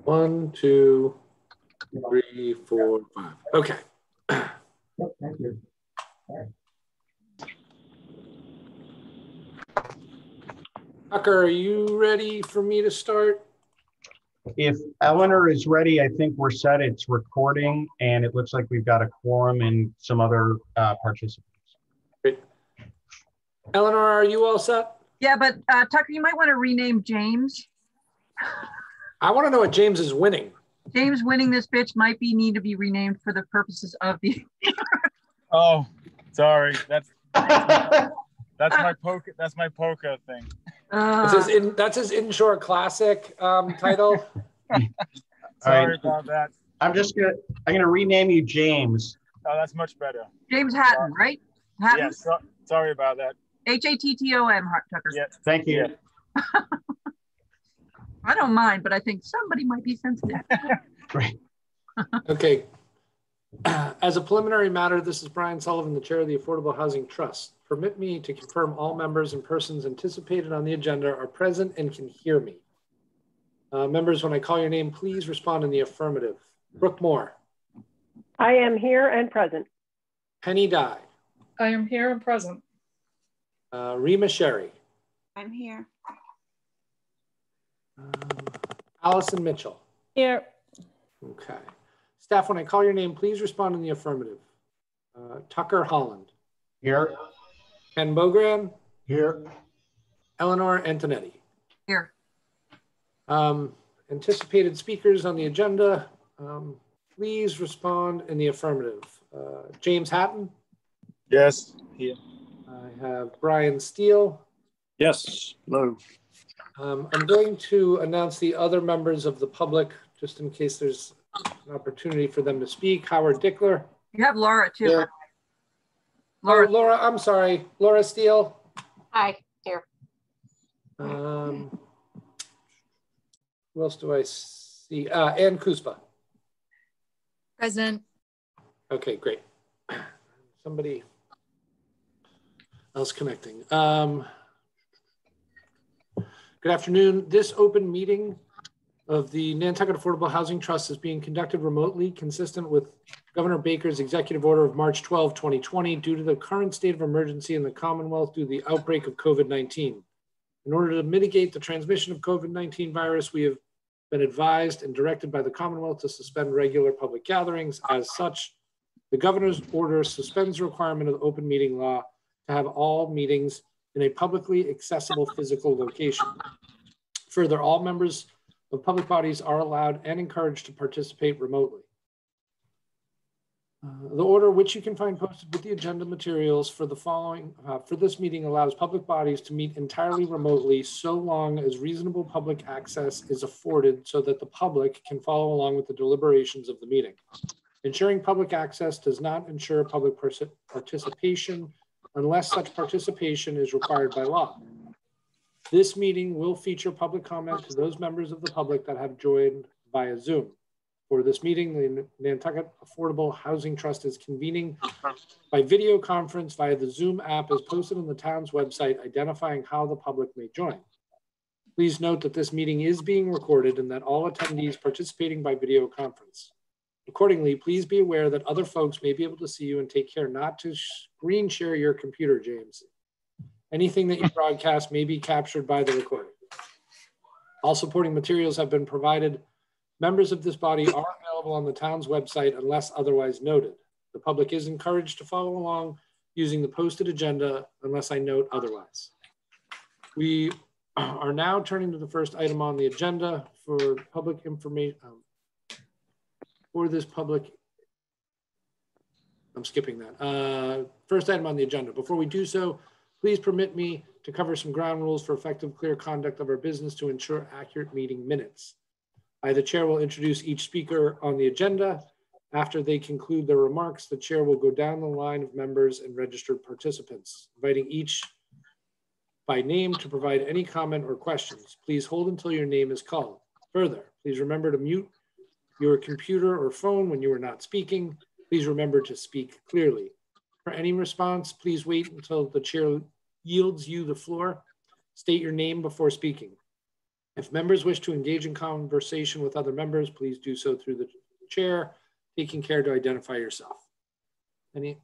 1, 2, 3, 4, 5. Okay. Thank you. Tucker, are you ready for me to start? If Eleanor is ready, I think we're set. It's recording, and it looks like we've got a quorum and some other participants. Great. Eleanor, are you all set? Yeah, but Tucker, you might want to rename James. I want to know what James is winning. James winning this bitch might need to be renamed for the purposes of the. Oh, sorry. That's my poker. That's my poker thing. That's his Inshore Classic title. Sorry about that. I'm gonna rename you James. Oh, that's much better. James Hatton, right? Hatton? Yes. Yeah, sorry about that. Hatton, Tucker. Yeah. Thank you. Yeah. I don't mind, but I think somebody might be sensitive. Great. Okay. As a preliminary matter, this is Brian Sullivan, the chair of the Affordable Housing Trust. Permit me to confirm all members and persons anticipated on the agenda are present and can hear me. Members, when I call your name, please respond in the affirmative. Brooke Moore. I am here and present. Penny Dye. I am here and present. Rima Sherry. I'm here. Allison Mitchell. Here. Okay. Staff, when I call your name, please respond in the affirmative. Tucker Holland. Here. Ken Bogran. Here. Eleanor Antonetti. Here. Anticipated speakers on the agenda, please respond in the affirmative. James Hatton. Yes. Here. I have Brian Steele. Yes. Hello. I'm going to announce the other members of the public, just in case there's an opportunity for them to speak. Howard Dickler. You have Laura too. Yeah. Laura, I'm sorry. Laura Steele. Hi, here. Who else do I see? Ann Kuspa. Present. Okay, great. Somebody else connecting. Good afternoon. This open meeting of the Nantucket Affordable Housing Trust is being conducted remotely, consistent with Governor Baker's executive order of March 12, 2020, due to the current state of emergency in the Commonwealth due to the outbreak of COVID-19. In order to mitigate the transmission of COVID-19 virus, we have been advised and directed by the Commonwealth to suspend regular public gatherings. As such, the governor's order suspends the requirement of the open meeting law to have all meetings in a publicly accessible physical location. Further, all members of public bodies are allowed and encouraged to participate remotely. The order, which you can find posted with the agenda materials for the following, for this meeting, allows public bodies to meet entirely remotely so long as reasonable public access is afforded so that the public can follow along with the deliberations of the meeting. Ensuring public access does not ensure public participation unless such participation is required by law. This meeting will feature public comment to those members of the public that have joined via Zoom. For this meeting, the Nantucket Affordable Housing Trust is convening by video conference via the Zoom app as posted on the town's website, identifying how the public may join. Please note that this meeting is being recorded and that all attendees participating by video conference. Accordingly, please be aware that other folks may be able to see you, and take care not to screen share your computer, James. Anything that you broadcast may be captured by the recording. All supporting materials have been provided. Members of this body are available on the town's website unless otherwise noted. The public is encouraged to follow along using the posted agenda unless I note otherwise. We are now turning to the first item on the agenda for public information. For this public, I'm skipping that. First item on the agenda. Before we do so, please permit me to cover some ground rules for effective, clear conduct of our business to ensure accurate meeting minutes. I, the chair, will introduce each speaker on the agenda. After they conclude their remarks, the chair will go down the line of members and registered participants, inviting each by name to provide any comment or questions. Please hold until your name is called. Further, please remember to mute your computer or phone when you are not speaking. Please remember to speak clearly. For any response, please wait until the chair yields you the floor. State your name before speaking. If members wish to engage in conversation with other members, please do so through the chair, taking care to identify yourself. The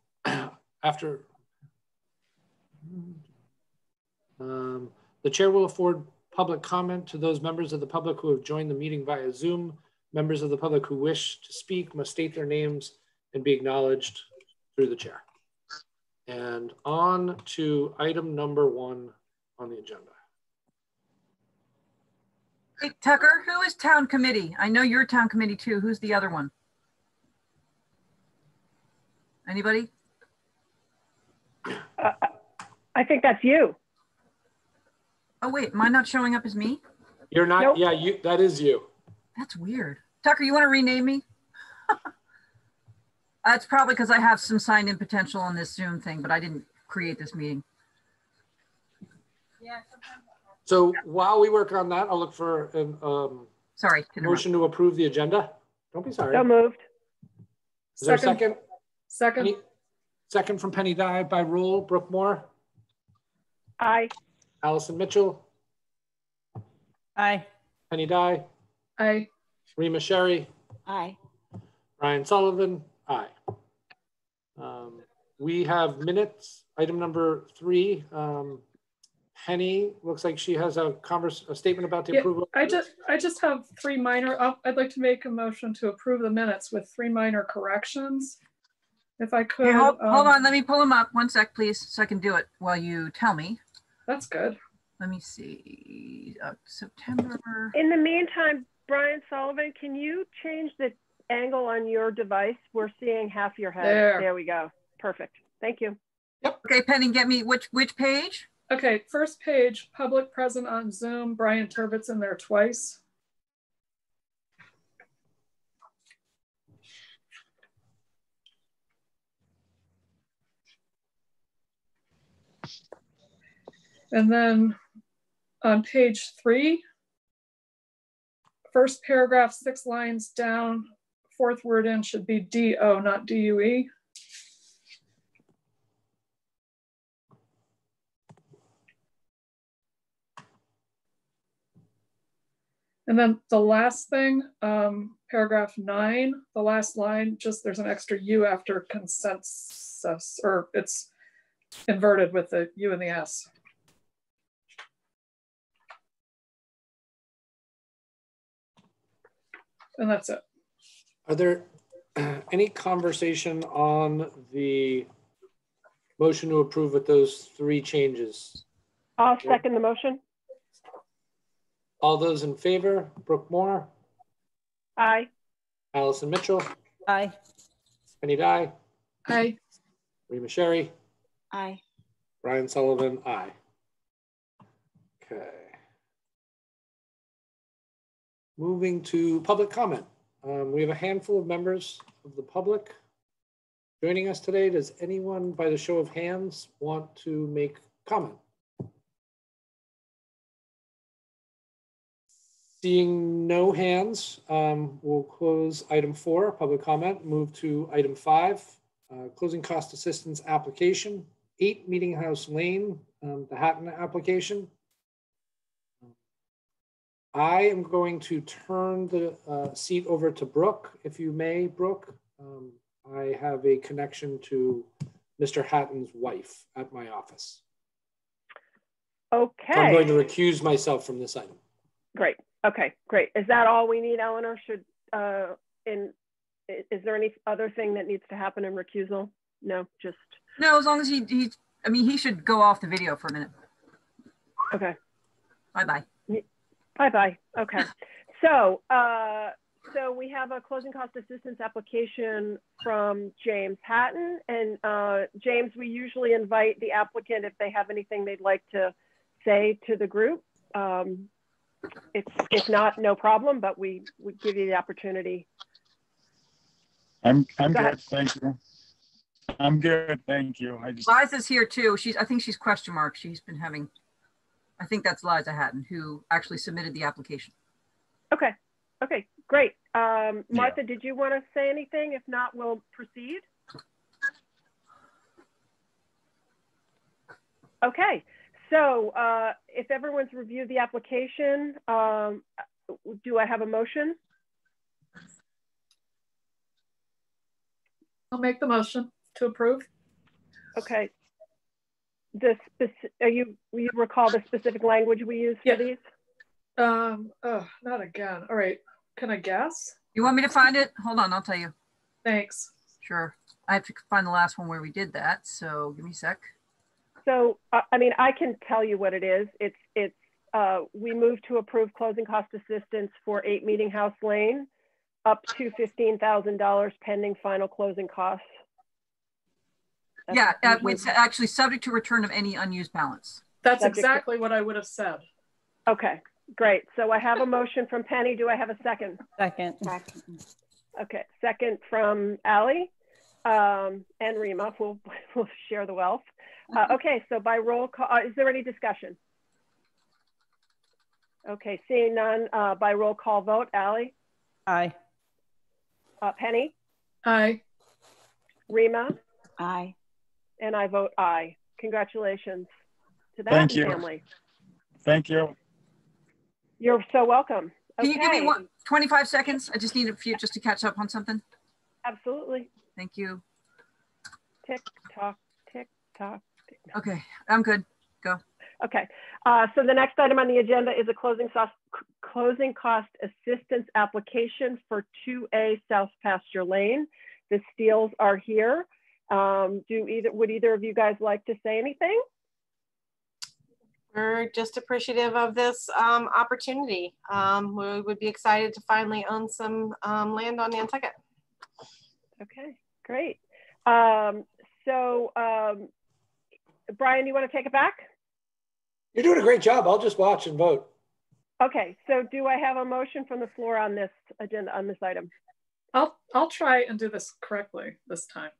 chair will afford public comment to those members of the public who have joined the meeting via Zoom. Members of the public who wish to speak must state their names and be acknowledged through the chair. And on to item number 1 on the agenda. Hey, Tucker, who is town committee? I know you're town committee too. Who's the other one? Anybody? I think that's you. Oh, wait, am I not showing up as me? You're not, Nope. yeah, that is you. That's weird. Tucker, you want to rename me? That's probably because I have some signed in potential on this Zoom thing, but I didn't create this meeting. Yeah. So while we work on that, I'll look for a Sorry. to interrupt. motion to approve the agenda. Don't be sorry. So moved. Is there a second? Second. Second from Penny Dye by roll. Brooke Moore, Aye. Allison Mitchell, Aye. Penny Dye, Aye. Rima Sherry, Aye. Ryan Sullivan, aye. We have minutes. Item number 3. Penny looks like she has a statement about the Yeah, approval. I just have 3 minor, I'd like to make a motion to approve the minutes with 3 minor corrections. If I could. Hey, hold on, let me pull them up. 1 sec, please, so I can do it while you tell me. That's good. Let me see, September. In the meantime, Brian Sullivan, can you change the angle on your device? We're seeing half your head. There. We go. Perfect. Thank you. Okay, Penny, get me which page? Okay, first page, public present on Zoom. Brian Turbitt's in there twice. And then on page 3, first paragraph, 6 lines down, 4th word in should be D-O, not D-U-E. And then the last thing, paragraph 9, the last line, just there's an extra U after consensus, or it's inverted with the U and the S. And that's it. Are there any conversation on the motion to approve with those 3 changes? I'll second the motion. All those in favor, Brooke Moore, Aye. Allison Mitchell, Aye. Penny Dye, Aye. Rima Sherry, Aye. Ryan Sullivan, aye. Okay. Moving to public comment. We have a handful of members of the public joining us today. Does anyone, by the show of hands, want to make comment? Seeing no hands, we'll close item 4, public comment, move to item 5, closing cost assistance application, 8 Meeting House Lane, the Hatton application. I am going to turn the seat over to Brooke, if you may, Brooke. I have a connection to Mr. Hatton's wife at my office. Okay. So I'm going to recuse myself from this item. Great. Okay, great. Is that all we need, Eleanor? Is there any other thing that needs to happen in recusal? No, just. No, as long as he should go off the video for a minute. Okay. Bye-bye. Bye-bye. Okay. So we have a closing cost assistance application from James Hatton. And James, we usually invite the applicant if they have anything they'd like to say to the group. If not, no problem, but we give you the opportunity. I'm Go good, ahead. thank you. I'm good, thank you. Liza's here too. I think she's question mark. She's been having, I think that's Liza Hatton who actually submitted the application. Okay. Okay, great. Martha, did you want to say anything? If not, we'll proceed. Okay. So if everyone's reviewed the application, do I have a motion? I'll make the motion to approve. Okay. You recall the specific language we use for these? Oh, not again. All right. Can I guess? You want me to find it? Hold on, I'll tell you. Thanks. Sure. I have to find the last one where we did that. So give me a sec. So, I mean, I can tell you what it is. We move to approve closing cost assistance for 8 Meeting House Lane up to $15,000 pending final closing costs. Yeah, it's actually subject to return of any unused balance. That's exactly what I would have said. Okay, great. So I have a motion from Penny. Do I have a second? Second. Okay, second from Ally and Rima. We'll share the wealth. Okay, so by roll call, is there any discussion? Okay, seeing none, by roll call vote, Ally? Aye. Penny? Aye. Rima? Aye. And I vote aye. Congratulations to that Thank you. family. Thank you. You're so welcome. Can you give me Okay. 25 seconds? I just need a few just to catch up on something. Absolutely. Thank you. Tick tock, tick tock. Tick tock. Okay, I'm good. Go. Okay. So the next item on the agenda is a closing cost assistance application for 2A South Pasture Lane. The Steels are here. Would either of you guys like to say anything? We're just appreciative of this opportunity. We would be excited to finally own some land on Nantucket. Okay, great. Brian, you want to take it back? You're doing a great job. I'll just watch and vote. Okay, so do I have a motion from the floor on this agenda, on this item? I'll try and do this correctly this time.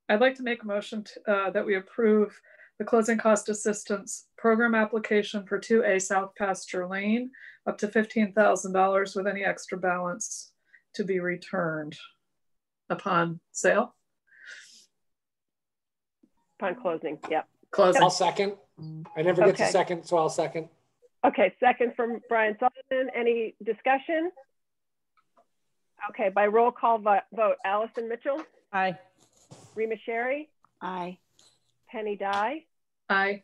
I'd like to make a motion that we approve the closing cost assistance program application for 2A South Pasture Lane up to $15,000 with any extra balance to be returned upon sale. Upon closing, yep. Closing. I'll second. I never get to Okay. second, so I'll second. Okay, second from Brian Sullivan. Any discussion? Okay, by roll call vote, Allison Mitchell, Aye. Rima Sherry, Aye. Penny Dye, Aye.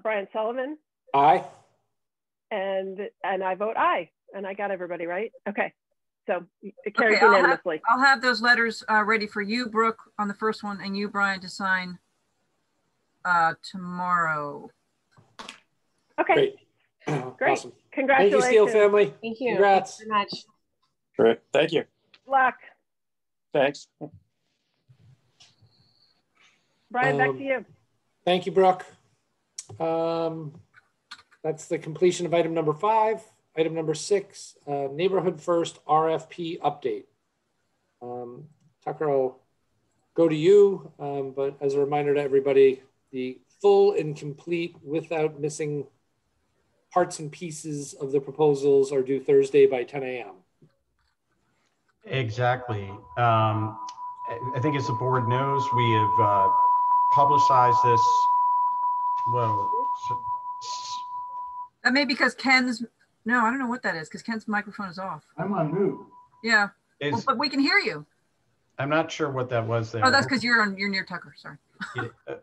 Brian Sullivan, Aye. and I vote aye. And I got everybody right. Okay, so it carries Okay, unanimously. I'll have those letters ready for you, Brooke, on the first one, and you, Brian, to sign tomorrow. Okay, Great. great. Awesome. Thank Congratulations. you, Steel family. Thank you. Congrats. Thank you very much. Great. Thank you. Good luck. Thanks. Brian, back to you. Thank you, Brooke. That's the completion of item number 5. Item number 6, Neighborhood First RFP update. Tucker, I'll go to you, but as a reminder to everybody, the full and complete, without missing parts and pieces of the proposals are due Thursday by 10 a.m. Exactly. I think as the board knows, we have publicized this. Whoa. That may be because Ken's, no, I don't know what that is, because Ken's microphone is off. I'm on mute. Yeah, well, but we can hear you. I'm not sure what that was there. Oh, that's because you're near Tucker, sorry.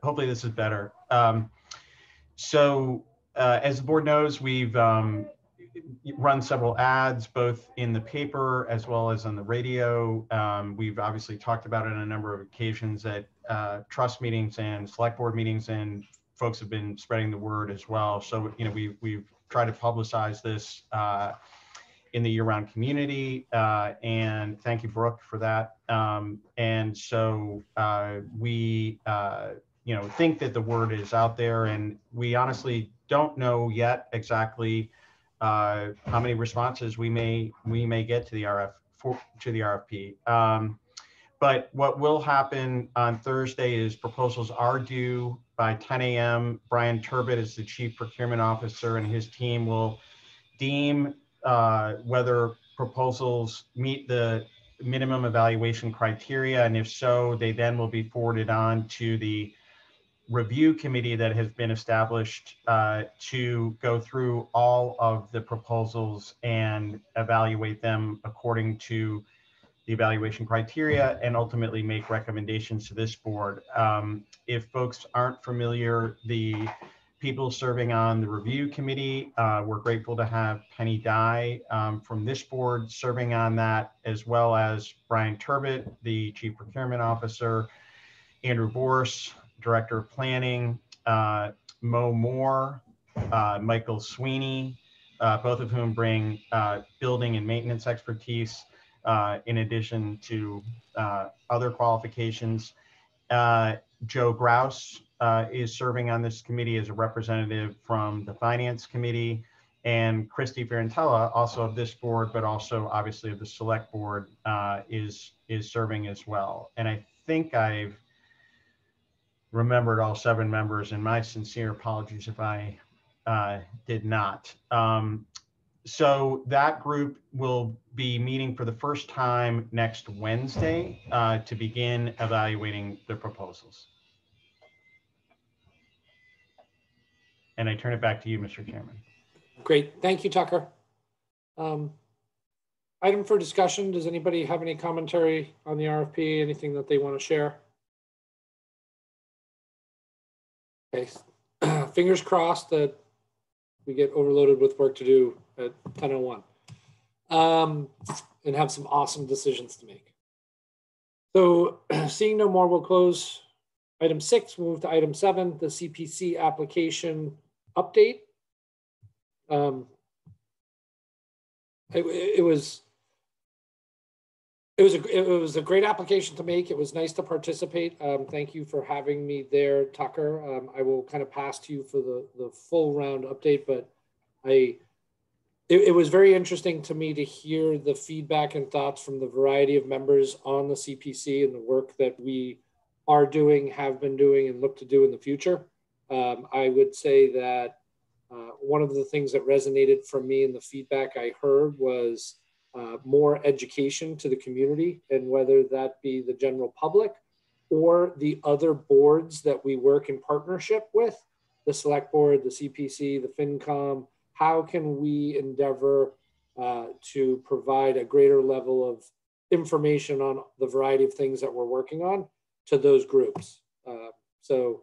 Hopefully this is better. As the board knows, we've run several ads, both in the paper as well as on the radio. We've obviously talked about it on a number of occasions at trust meetings and select board meetings, and folks have been spreading the word as well. So, we've tried to publicize this in the year-round community, and thank you, Brooke, for that. We think that the word is out there, and we honestly don't know yet exactly how many responses we may get to the RFP. But what will happen on Thursday is proposals are due by 10 a.m. Brian Turbot is the Chief Procurement Officer, and his team will deem whether proposals meet the minimum evaluation criteria, and if so, they then will be forwarded on to the review committee that has been established to go through all of the proposals and evaluate them according to the evaluation criteria and ultimately make recommendations to this board. If folks aren't familiar, the people serving on the review committee, we're grateful to have Penny Dye from this board serving on that, as well as Brian Turbot, the Chief Procurement Officer, Andrew Borse, Director of Planning, Mo Moore, Michael Sweeney, both of whom bring building and maintenance expertise in addition to other qualifications. Joe Grouse is serving on this committee as a representative from the Finance Committee, and Christy Ferrantella, also of this board, but also obviously of the Select Board, is serving as well. And I think I've remembered all 7 members, and my sincere apologies if I did not. So that group will be meeting for the first time next Wednesday to begin evaluating the proposals. And I turn it back to you, Mr. Chairman. Great, thank you, Tucker. Item for discussion, does anybody have any commentary on the RFP, anything that they want to share? Okay, fingers crossed that we get overloaded with work to do at 10:01 and have some awesome decisions to make. So seeing no more, we'll close item 6, we'll move to item 7, the CPC application update. It was a great application to make. It was nice to participate. Thank you for having me there, Tucker. I will kind of pass to you for the full round update, but it was very interesting to me to hear the feedback and thoughts from the variety of members on the CPC and the work that we are doing, have been doing, and look to do in the future. I would say that one of the things that resonated from me in the feedback I heard was more education to the community, and whether that be the general public or the other boards that we work in partnership with, the Select Board, the CPC, the FinCom, how can we endeavor to provide a greater level of information on the variety of things that we're working on to those groups. So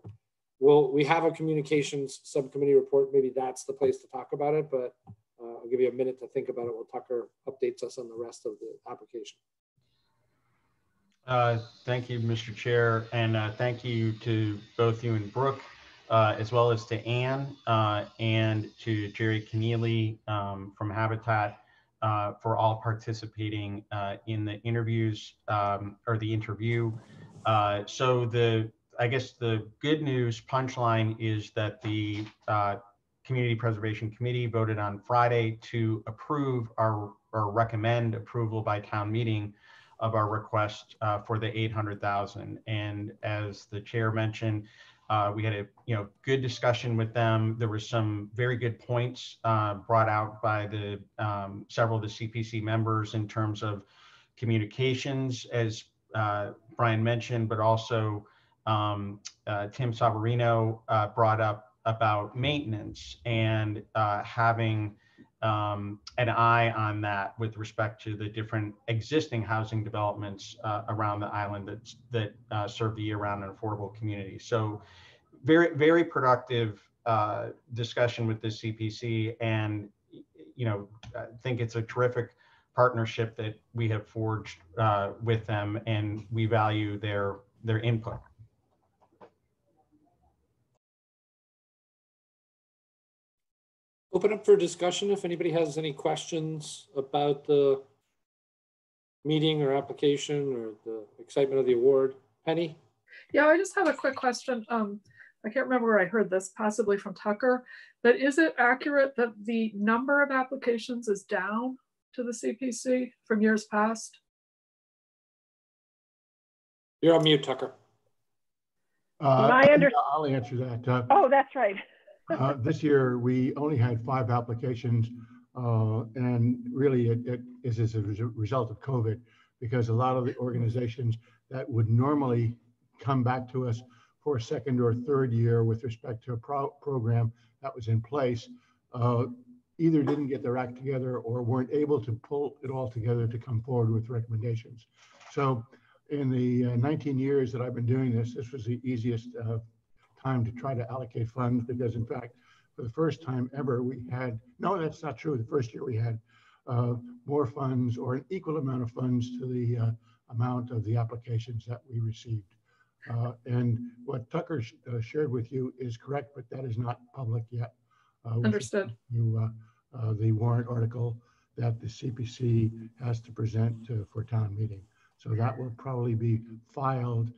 we have a communications subcommittee report. Maybe that's the place to talk about it, but I'll give you a minute to think about it while Tucker updates us on the rest of the application. Thank you, Mr. Chair, and thank you to both you and Brooke, as well as to Anne and to Jerry Keneally from Habitat for all participating in the interviews or the interview. So I guess the good news punchline is that the Community Preservation Committee voted on Friday to approve or recommend approval by town meeting of our request for the 800,000. And as the chair mentioned, we had a good discussion with them. There were some very good points brought out by the several of the CPC members in terms of communications, as Brian mentioned, but also Tim Savarino brought up about maintenance and having an eye on that with respect to the different existing housing developments around the island that serve the year-round and affordable community. So very, very productive discussion with the CPC, and I think it's a terrific partnership that we have forged with them, and we value their input. Open up for discussion if anybody has any questions about the meeting or application or the excitement of the award. Penny? Yeah, I just have a quick question. I can't remember where I heard this, possibly from Tucker, but is it accurate that the number of applications is down to the CPC from years past? You're on mute, Tucker. My I'll answer that. Oh, that's right. This year, we only had 5 applications, and really it is as a result of COVID, because a lot of the organizations that would normally come back to us for a second or third year with respect to a program that was in place, either didn't get their act together or weren't able to pull it all together to come forward with recommendations. So in the 19 years that I've been doing this, this was the easiest time to try to allocate funds, because in fact, for the first time ever, we had, no, that's not true. The first year we had more funds, or an equal amount of funds to the amount of the applications that we received. And what Tucker shared with you is correct, but that is not public yet. Understood. The warrant article that the CPC has to present for town meeting. So that will probably be filed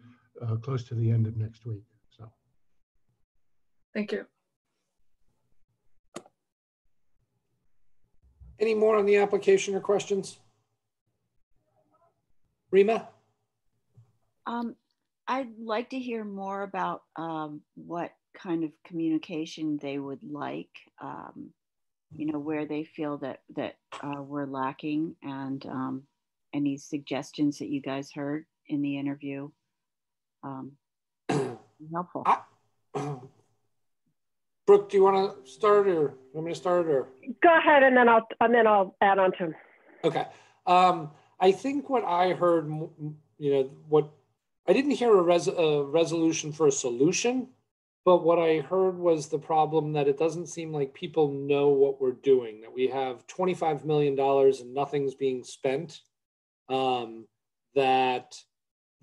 close to the end of next week. So. Thank you. Any more on the application or questions? Rima? I'd like to hear more about what kind of communication they would like, you know, where they feel that we're lacking, and any suggestions that you guys heard in the interview. Helpful. Brooke, do you want to start, or want me to start, or? Go ahead, and then I'll add on to. Okay. I think what I heard, you know, what I didn't hear a resolution for a solution, but what I heard was the problem that it doesn't seem like people know what we're doing, that we have $25 million and nothing's being spent, that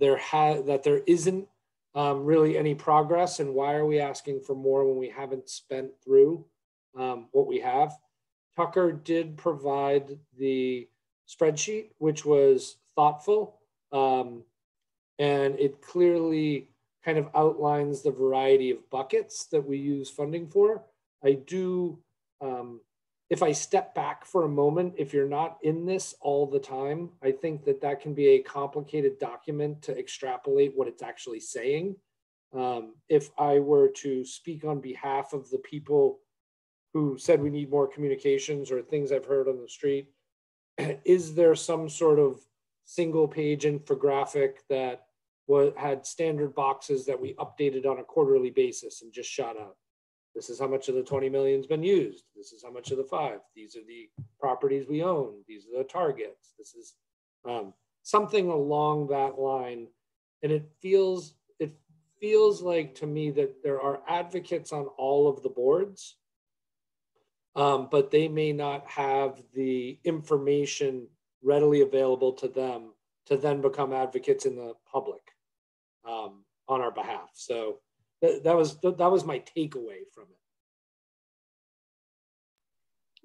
there isn't really any progress, and why are we asking for more when we haven't spent through what we have. Tucker did provide the spreadsheet, which was thoughtful, and it clearly kind of outlines the variety of buckets that we use funding for. I do, if I step back for a moment, if you're not in this all the time, I think that that can be a complicated document to extrapolate what it's actually saying. If I were to speak on behalf of the people who said we need more communications, or things I've heard on the street, is there some sort of single page infographic that had standard boxes that we updated on a quarterly basis and just shot out? This is how much of the 20 million's been used. This is how much of the 5. These are the properties we own. These are the targets. This is something along that line. And it feels like to me that there are advocates on all of the boards, but they may not have the information readily available to them to then become advocates in the public on our behalf. So that was my takeaway from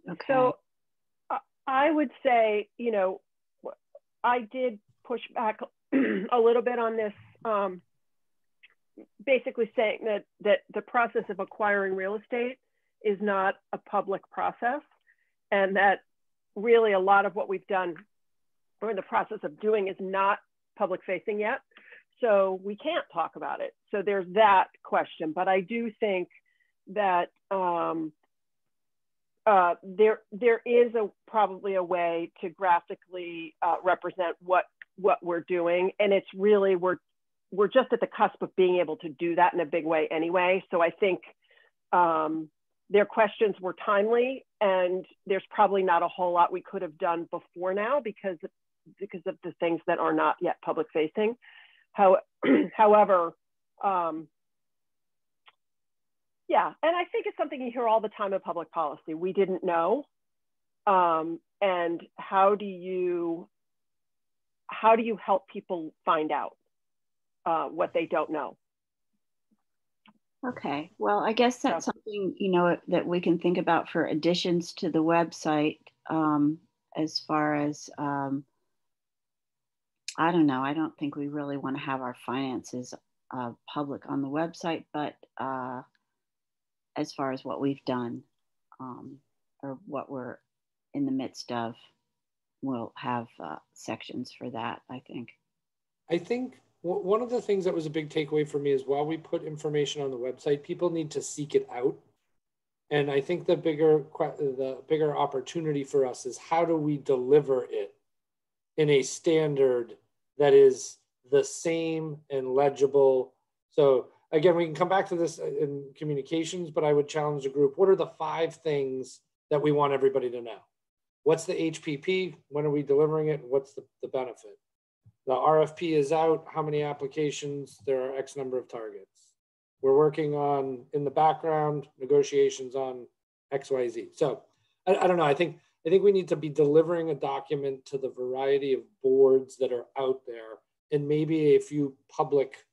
it. Okay. So I would say, you know, I did push back a little bit on this, basically saying that the process of acquiring real estate is not a public process, and that really a lot of what we've done or in the process of doing is not public facing yet. So we can't talk about it. So there's that question. But I do think that there is probably a way to graphically represent what we're doing. And it's really, we're just at the cusp of being able to do that in a big way anyway. So I think their questions were timely, and there's probably not a whole lot we could have done before now because of the things that are not yet public facing. However, yeah, and I think it's something you hear all the time in public policy. We didn't know, and how do you help people find out what they don't know? Okay, well, I guess that's something, you know, that we can think about for additions to the website, as far as, I don't know, I don't think we really want to have our finances public on the website, but as far as what we've done or what we're in the midst of, we'll have sections for that, I think. I think one of the things that was a big takeaway for me is while we put information on the website, people need to seek it out. And I think the bigger opportunity for us is how do we deliver it in a standard that is the same and legible. So again, we can come back to this in communications, but I would challenge the group. What are the 5 things that we want everybody to know? What's the HPP? When are we delivering it? What's the benefit? The RFP is out. How many applications? There are X number of targets. We're working on, in the background, negotiations on XYZ. So I don't know. I think we need to be delivering a document to the variety of boards that are out there, and maybe a few public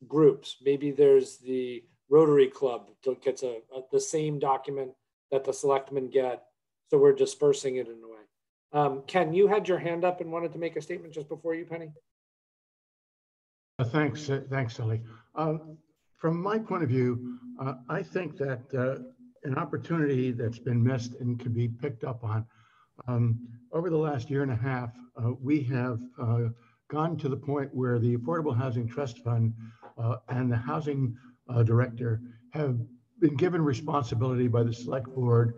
groups. Maybe there's the Rotary Club that gets the same document that the selectmen get. So we're dispersing it in a way. Ken, you had your hand up and wanted to make a statement just before you, Penny. Thanks, Sally. From my point of view, I think that an opportunity that's been missed and could be picked up on. Over the last year and a half, we have gone to the point where the Affordable Housing Trust Fund and the Housing Director have been given responsibility by the Select Board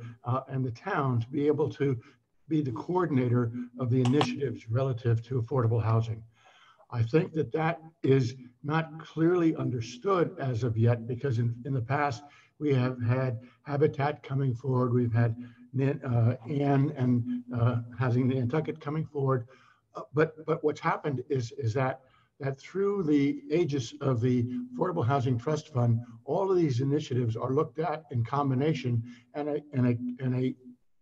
and the town to be able to be the coordinator of the initiatives relative to affordable housing. I think that that is not clearly understood as of yet, because in the past, we have had Habitat coming forward. We've had Ann and Housing Nantucket coming forward. But what's happened is that through the aegis of the Affordable Housing Trust Fund, all of these initiatives are looked at in combination, and a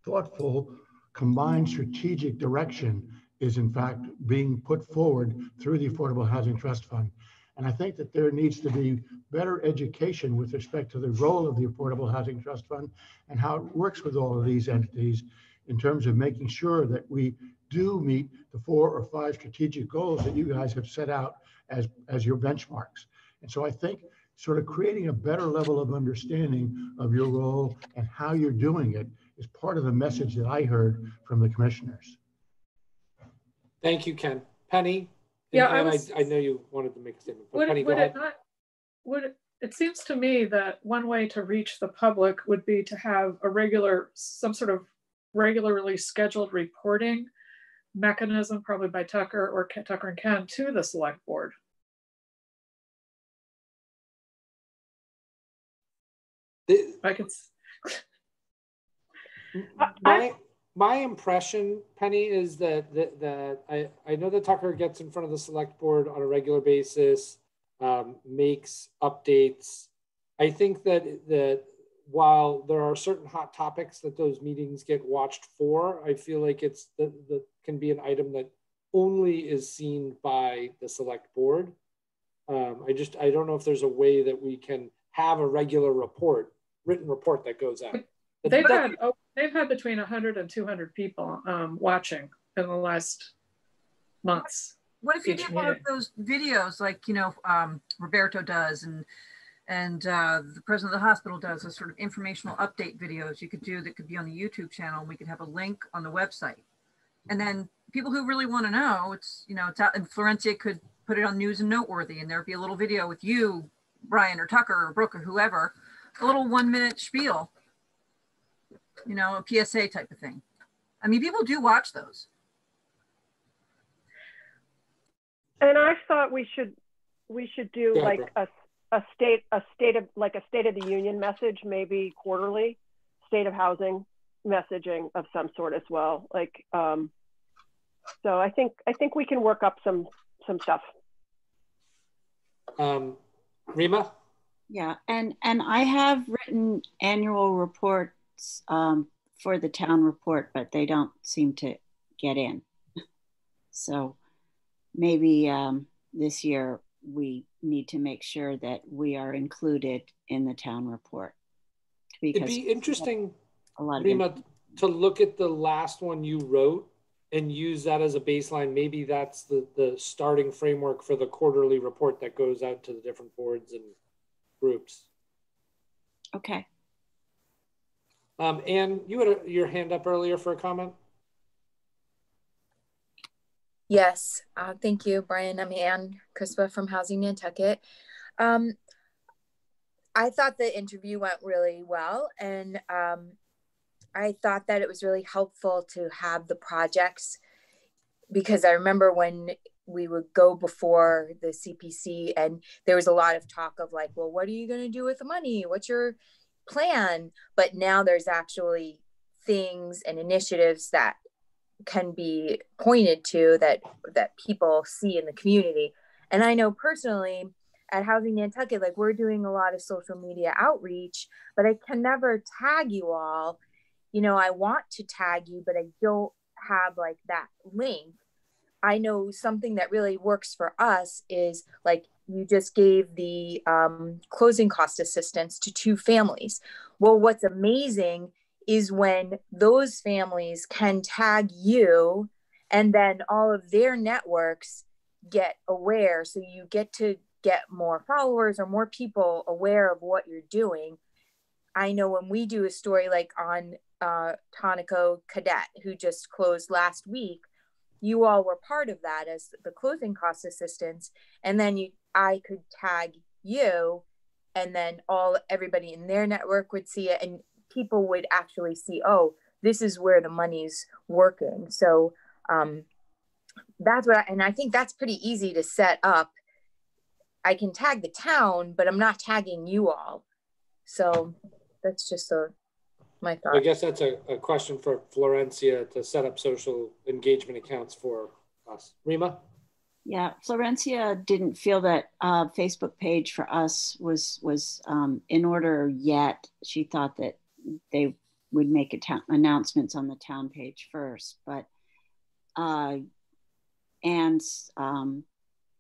thoughtful, combined strategic direction is in fact being put forward through the Affordable Housing Trust Fund. And I think that there needs to be better education with respect to the role of the Affordable Housing Trust Fund and how it works with all of these entities in terms of making sure that we do meet the 4 or 5 strategic goals that you guys have set out as your benchmarks. And so I think sort of creating a better level of understanding of your role and how you're doing it is part of the message that I heard from the commissioners. Thank you, Ken. Penny? Yeah, I know you wanted to make a statement, but Penny, go ahead. It seems to me that one way to reach the public would be to have some sort of regularly scheduled reporting mechanism, probably by Tucker and Ken, to the Select Board. My impression, Penny, is that I know that Tucker gets in front of the Select Board on a regular basis, makes updates. I think that while there are certain hot topics that those meetings get watched for, I feel like it's that can be an item that only is seen by the Select Board. I don't know if there's a way that we can have a regular written report that goes out. They've had between 100 and 200 people watching in the last months. What if you did one of those videos like, Roberto does and the president of the hospital does, a sort of informational update videos you could do that could be on the YouTube channel, and we could have a link on the website. And then people who really want to know, it's out, and Florencia could put it on News and Noteworthy, and there'd be a little video with you, Brian or Tucker or Brooke or whoever, a little 1-minute spiel, a PSA type of thing. I mean, people do watch those. And I thought we should do like a state of the union message, maybe quarterly, state of housing messaging of some sort as well. So I think we can work up some stuff. Rima? Yeah, and I have written annual reports for the town report, but they don't seem to get in. So maybe this year we need to make sure that we are included in the town report. It'd be interesting, Rima, to look at the last one you wrote and use that as a baseline. Maybe that's the starting framework for the quarterly report that goes out to the different boards and groups. Okay. Anne, you had your hand up earlier for a comment. Yes, thank you, Brian. I'm Anne Crispa from Housing Nantucket. I thought the interview went really well, and I thought that it was really helpful to have the projects, because I remember when we would go before the CPC, and there was a lot of talk of like, well, what are you going to do with the money? What's your plan? But now there's actually things and initiatives that can be pointed to that people see in the community. And I know personally at Housing Nantucket, like we're doing a lot of social media outreach, but I can never tag you all. You know, I want to tag you, but I don't have like that link. I know something that really works for us is like you just gave the closing cost assistance to 2 families. Well, what's amazing is when those families can tag you and then all of their networks get aware. So you get to get more followers or more people aware of what you're doing. I know when we do a story like on Tonico Cadet, who just closed last week, you all were part of that as the closing cost assistance. And then I could tag you, and then everybody in their network would see it, and people would actually see, oh, this is where the money's working. So that's what, and I think that's pretty easy to set up. I can tag the town, but I'm not tagging you all. So that's just my thought. I guess that's a question for Florencia to set up social engagement accounts for us. Rima? Yeah, Florencia didn't feel that Facebook page for us was in order yet. She thought that they would make announcements on the town page first, but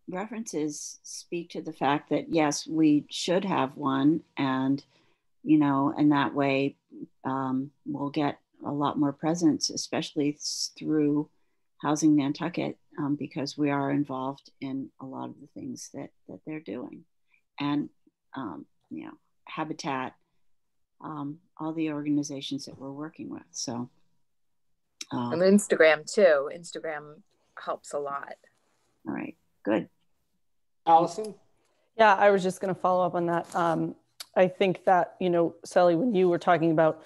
references speak to the fact that yes, we should have one, and you know, and that way we'll get a lot more presence, especially through Housing Nantucket, because we are involved in a lot of the things that they're doing, and you know, Habitat, all the organizations that we're working with. So and Instagram too. Instagram helps a lot. All right, good. Allison? Yeah, I was just going to follow up on that. I think that, you know, Sally, when you were talking about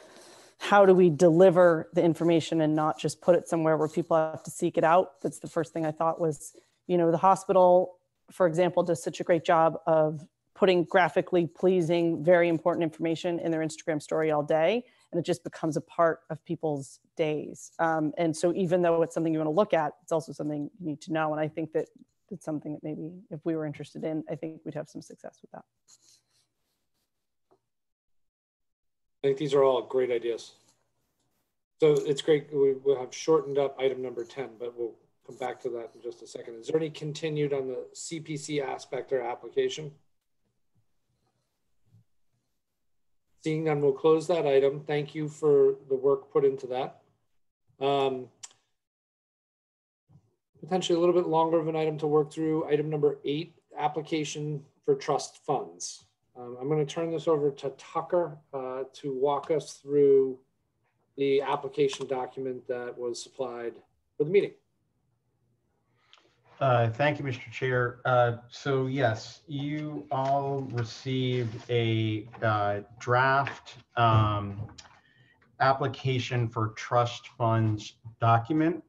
how do we deliver the information and not just put it somewhere where people have to seek it out, that's the first thing I thought was, you know, the hospital, for example, does such a great job of putting graphically pleasing, very important information in their Instagram story all day, and it just becomes a part of people's days. And so even though it's something you want to look at, it's also something you need to know. And I think that it's something that maybe if we were interested in, I think we'd have some success with that. I think these are all great ideas. So it's great. We'll have shortened up item number 10, but we'll come back to that in just a second. Is there any continued on the CPC aspect or application? Seeing none, we'll close that item. Thank you for the work put into that. Potentially a little bit longer of an item to work through. Item number 8, application for trust funds. I'm going to turn this over to Tucker to walk us through the application document that was supplied for the meeting. Thank you, Mr. Chair. So yes, you all received a draft application for trust funds document.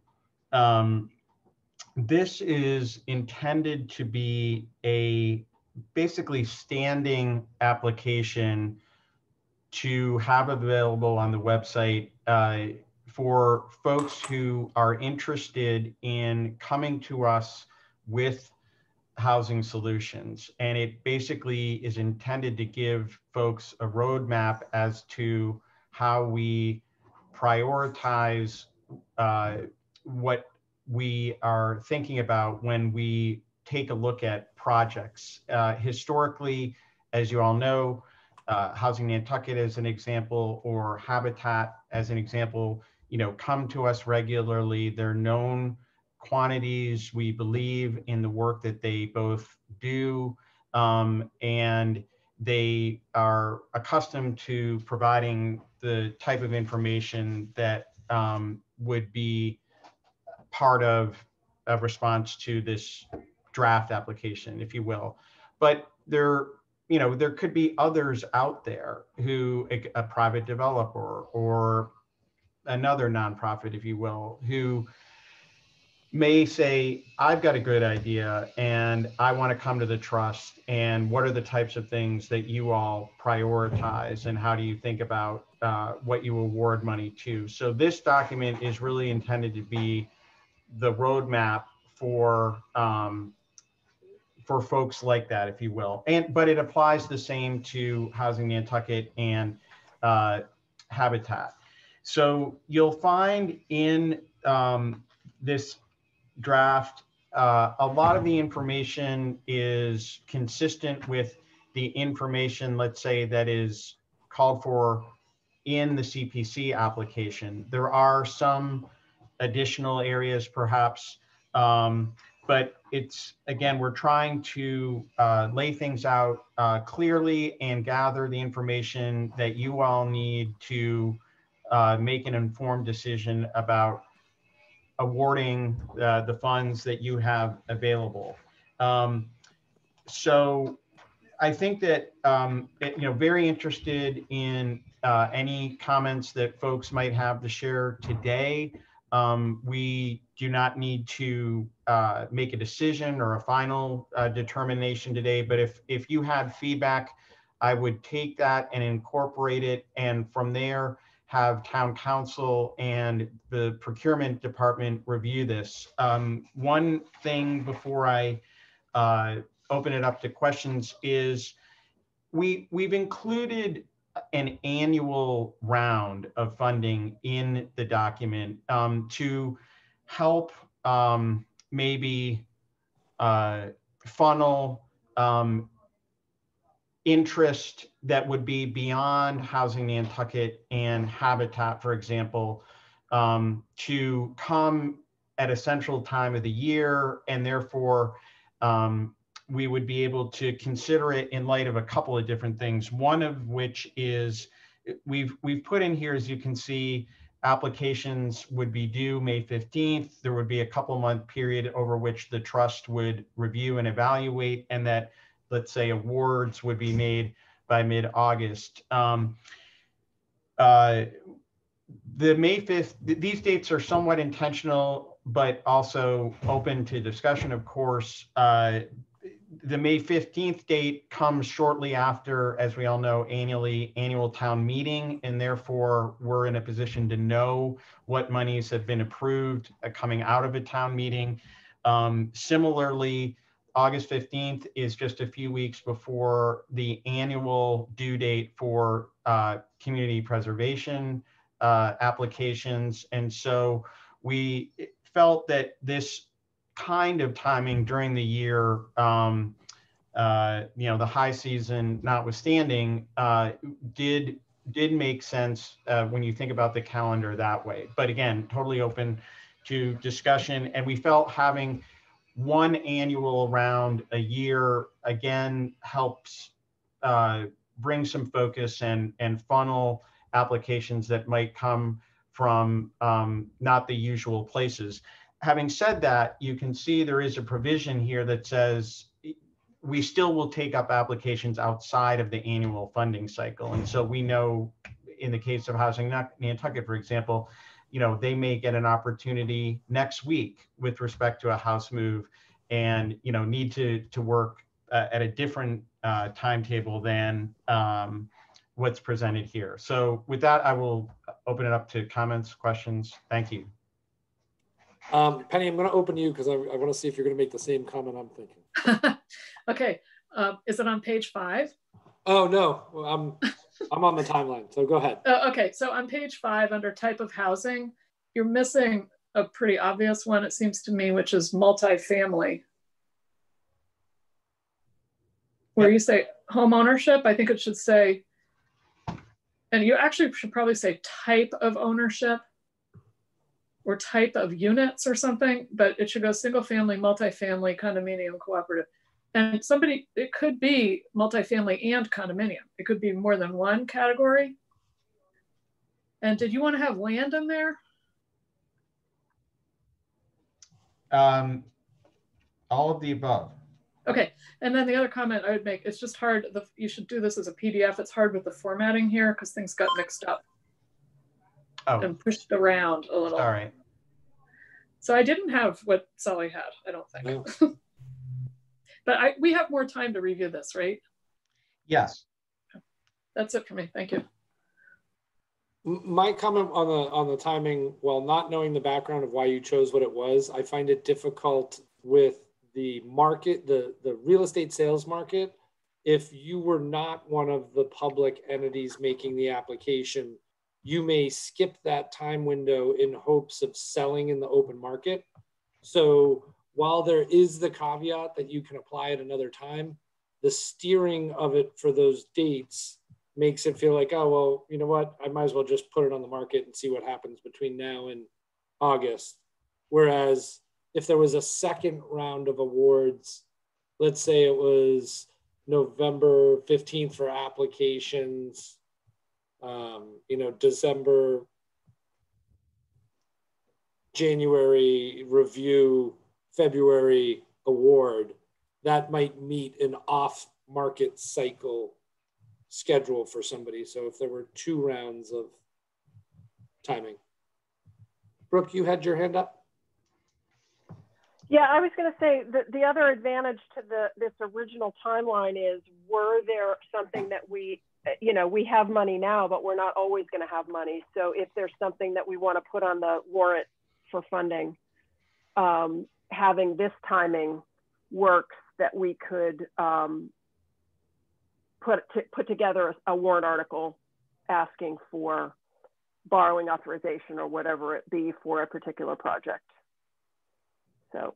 This is intended to be a basically standing application to have available on the website for folks who are interested in coming to us with housing solutions. And it basically is intended to give folks a roadmap as to how we prioritize what we are thinking about when we take a look at projects. Historically, as you all know, Housing Nantucket as an example, or Habitat as an example, you know, come to us regularly. They're known quantities. We believe in the work that they both do, and they are accustomed to providing the type of information that would be part of a response to this draft application, if you will. But there could be others out there who, a private developer or another nonprofit, if you will, who may say, I've got a good idea and I want to come to the trust, and what are the types of things that you all prioritize and how do you think about what you award money to? So this document is really intended to be the roadmap for folks like that, if you will. But it applies the same to Housing Nantucket and Habitat. So you'll find in this draft, a lot of the information is consistent with the information, let's say, that is called for in the CPC application. There are some additional areas perhaps, but it's, again, we're trying to lay things out clearly and gather the information that you all need to make an informed decision about awarding the funds that you have available. So I think that, very interested in any comments that folks might have to share today. We do not need to make a decision or a final determination today, but if you had feedback, I would take that and incorporate it, and from there, have town council and the procurement department review this. One thing before I open it up to questions is we've included an annual round of funding in the document to help maybe funnel interest that would be beyond Housing Nantucket and Habitat, for example, to come at a central time of the year, and therefore we would be able to consider it in light of a couple of different things. One of which is we've put in here, as you can see, applications would be due May 15th. There would be a couple-month period over which the trust would review and evaluate, and that, let's say, awards would be made by mid-August. The May 5th, these dates are somewhat intentional, but also open to discussion, of course. The May 15th date comes shortly after, as we all know, annual town meeting, and therefore we're in a position to know what monies have been approved coming out of a town meeting. Similarly, August 15th is just a few weeks before the annual due date for community preservation applications. And so we felt that this kind of timing during the year, the high season notwithstanding, did make sense when you think about the calendar that way. But again, totally open to discussion. And we felt having one annual round a year, again, helps bring some focus and funnel applications that might come from not the usual places. Having said that, you can see there is a provision here that says we still will take up applications outside of the annual funding cycle. And so we know in the case of Housing Nantucket, for example, they may get an opportunity next week with respect to a house move and, need to work at a different timetable than what's presented here. So with that, I will open it up to comments, questions. Thank you. Penny, I'm going to open you because I want to see if you're going to make the same comment I'm thinking. Okay. Is it on page 5? Oh, no. I'm on the timeline, so go ahead. Okay. So on page 5, under type of housing, you're missing a pretty obvious one, it seems to me, which is multifamily. Where you say home ownership, I think it should say, and you actually should probably say type of ownership or type of units or something, but it should go single family, multifamily, condominium, cooperative. And it could be multifamily and condominium. It could be more than one category. And did you want to have land in there? All of the above. Okay, and then the other comment I would make, it's just hard, you should do this as a PDF. It's hard with the formatting here because things got mixed up and pushed around a little. All right. So I didn't have what Sully had, I don't think. No. But we have more time to review this, right? Yes. That's it for me. Thank you. My comment on the timing, while not knowing the background of why you chose what it was, I find it difficult with the market, the real estate sales market. If you were not one of the public entities making the application, you may skip that time window in hopes of selling in the open market. So while there is the caveat that you can apply at another time, the steering of it for those dates makes it feel like, oh, well, you know what? I might as well just put it on the market and see what happens between now and August. Whereas if there was a second round of awards, let's say it was November 15th for applications, you know, December, January review, February award, that might meet an off-market cycle schedule for somebody. So if there were 2 rounds of timing. Brooke, you had your hand up? Yeah, I was going to say that the other advantage to this original timeline is, were there something that we, you know, we have money now, but we're not always going to have money. So if there's something that we want to put on the warrant for funding, having this timing works, that we could put together a warrant article asking for borrowing authorization or whatever it be for a particular project. So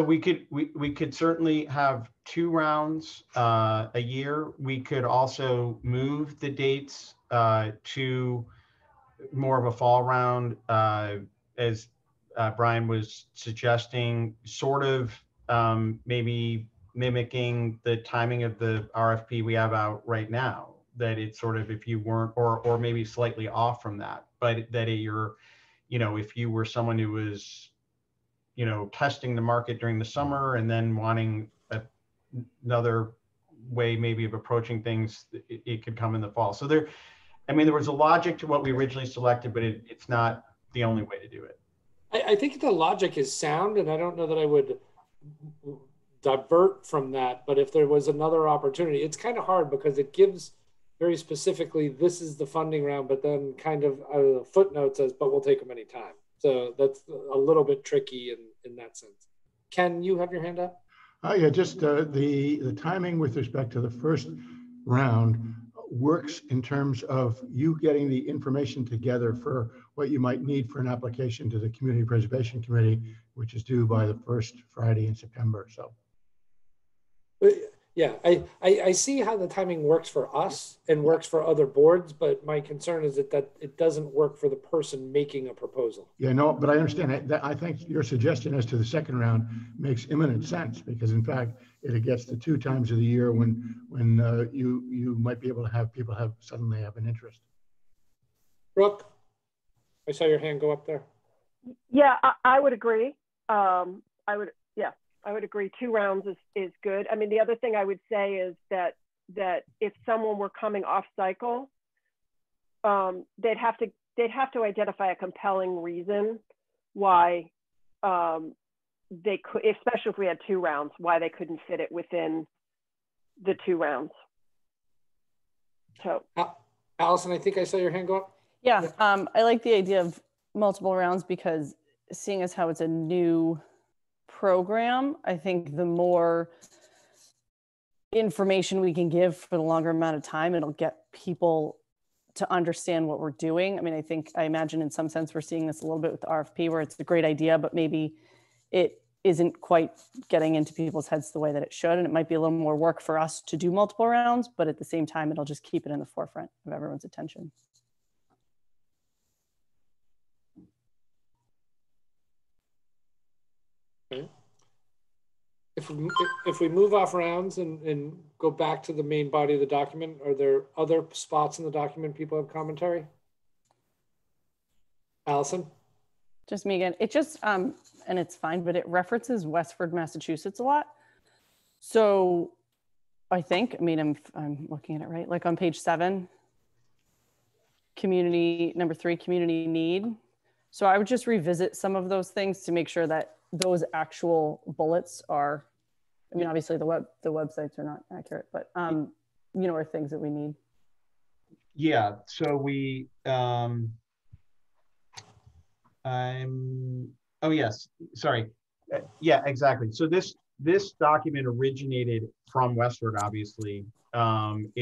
we could certainly have 2 rounds a year. We could also move the dates to more of a fall round, as Brian was suggesting, sort of maybe mimicking the timing of the RFP we have out right now. That it's sort of, if you weren't, or maybe slightly off from that, but that you're, you know, if you were someone who was, you know, testing the market during the summer and then wanting another way maybe of approaching things, it could come in the fall. So there, I mean, there was a logic to what we originally selected, but it's not the only way to do it. I think the logic is sound, and I don't know that I would divert from that, but if there was another opportunity, it's kind of hard because it gives very specifically, this is the funding round, but then kind of a footnote says, but we'll take them anytime. So that's a little bit tricky in that sense. Ken, you have your hand up? Yeah, just the timing with respect to the first round works in terms of you getting the information together for what you might need for an application to the Community Preservation Committee, which is due by the first Friday in September. So. Yeah, I see how the timing works for us and works for other boards, but my concern is that it doesn't work for the person making a proposal. Yeah, no, but I understand that. I think your suggestion as to the second round makes imminent sense, because in fact, it gets to 2 times of the year when you might be able to have people suddenly have an interest. Brooke, I saw your hand go up there. Yeah, I would agree. I would agree 2 rounds is good. I mean, the other thing I would say is that if someone were coming off cycle, they'd have to identify a compelling reason why they could, especially if we had 2 rounds, why they couldn't fit it within the 2 rounds. So, Allison, I think I saw your hand go up. Yeah, I like the idea of multiple rounds, because seeing as how it's a new program, I think the more information we can give for the longer amount of time, it'll get people to understand what we're doing. I mean, I imagine in some sense we're seeing this a little bit with the RFP, where it's a great idea, but maybe it isn't quite getting into people's heads the way that it should. And it might be a little more work for us to do multiple rounds, but at the same time, it'll just keep it in the forefront of everyone's attention. Okay. If we move off rounds and go back to the main body of the document, are there other spots in the document people have commentary? Allison? Just me again. It just, and it's fine, but it references Westford, Massachusetts a lot. So I think, I mean, I'm looking at it right, like on page 7, number 3, community need. So I would just revisit some of those things to make sure that those actual bullets are, I mean, obviously the websites are not accurate, but you know, are things that we need. Yeah, so we, oh yes, sorry. Yeah, exactly. So this document originated from Westward, obviously. And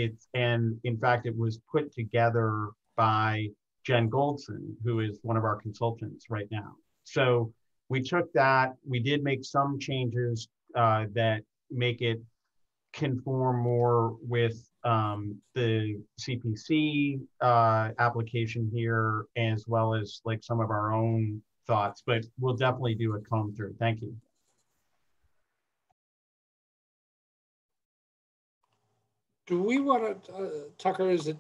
in fact, it was put together by Jen Goldson, who is one of our consultants right now. So we took that, we did make some changes that make it conform more with the CPC application here, as well as like some of our own thoughts, but we'll definitely do a comb through. Thank you. Do we want to, Tucker, is it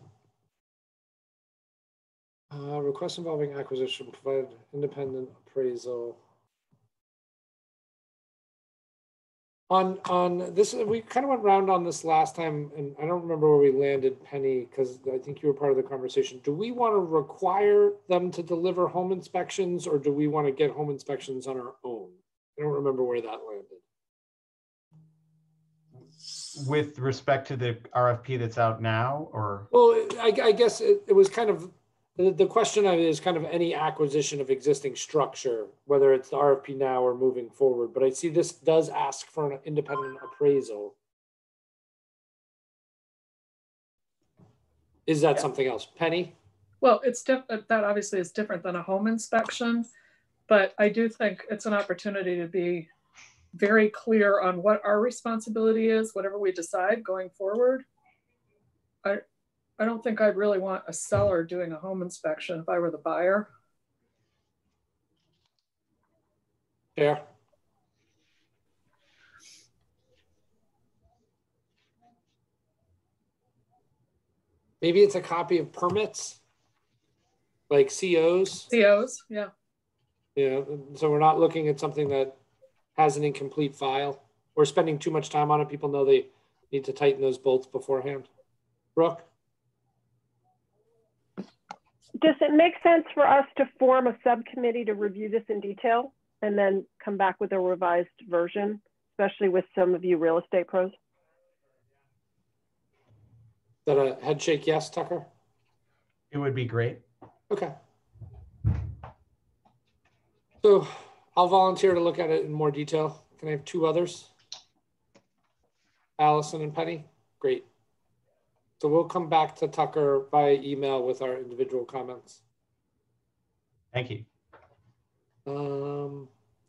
request involving acquisition, provide independent appraisal? On this, we kind of went round on this last time, and I don't remember where we landed, Penny, because I think you were part of the conversation. Do we want to require them to deliver home inspections, or do we want to get home inspections on our own? I don't remember where that landed. With respect to the RFP that's out now, or? Well, I guess it was kind of, the question of it is kind of any acquisition of existing structure, whether it's the RFP now or moving forward. But I see this does ask for an independent appraisal. Is that something else? Penny? Well, that obviously is different than a home inspection, but I do think it's an opportunity to be very clear on what our responsibility is, whatever we decide going forward. I don't think I'd really want a seller doing a home inspection if I were the buyer. Yeah. Maybe it's a copy of permits, like COs. COs, yeah. Yeah, so we're not looking at something that has an incomplete file. We're spending too much time on it. People know they need to tighten those bolts beforehand. Brooke? Does it make sense for us to form a subcommittee to review this in detail and then come back with a revised version, especially with some of you real estate pros? Is that a head shake yes, Tucker? It would be great. Okay. So I'll volunteer to look at it in more detail. Can I have 2 others? Allison and Penny? Great. So we'll come back to Tucker via email with our individual comments. Thank you.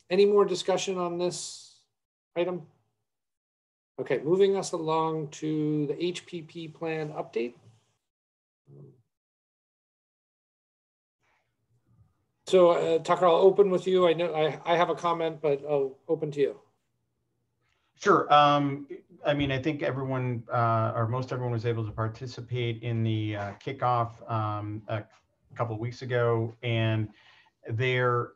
Any more discussion on this item? Okay, moving us along to the HPP plan update. So Tucker, I'll open with you. I know I have a comment, but I'll open to you. Sure. I mean, I think everyone, or most everyone, was able to participate in the kickoff a couple of weeks ago, and there,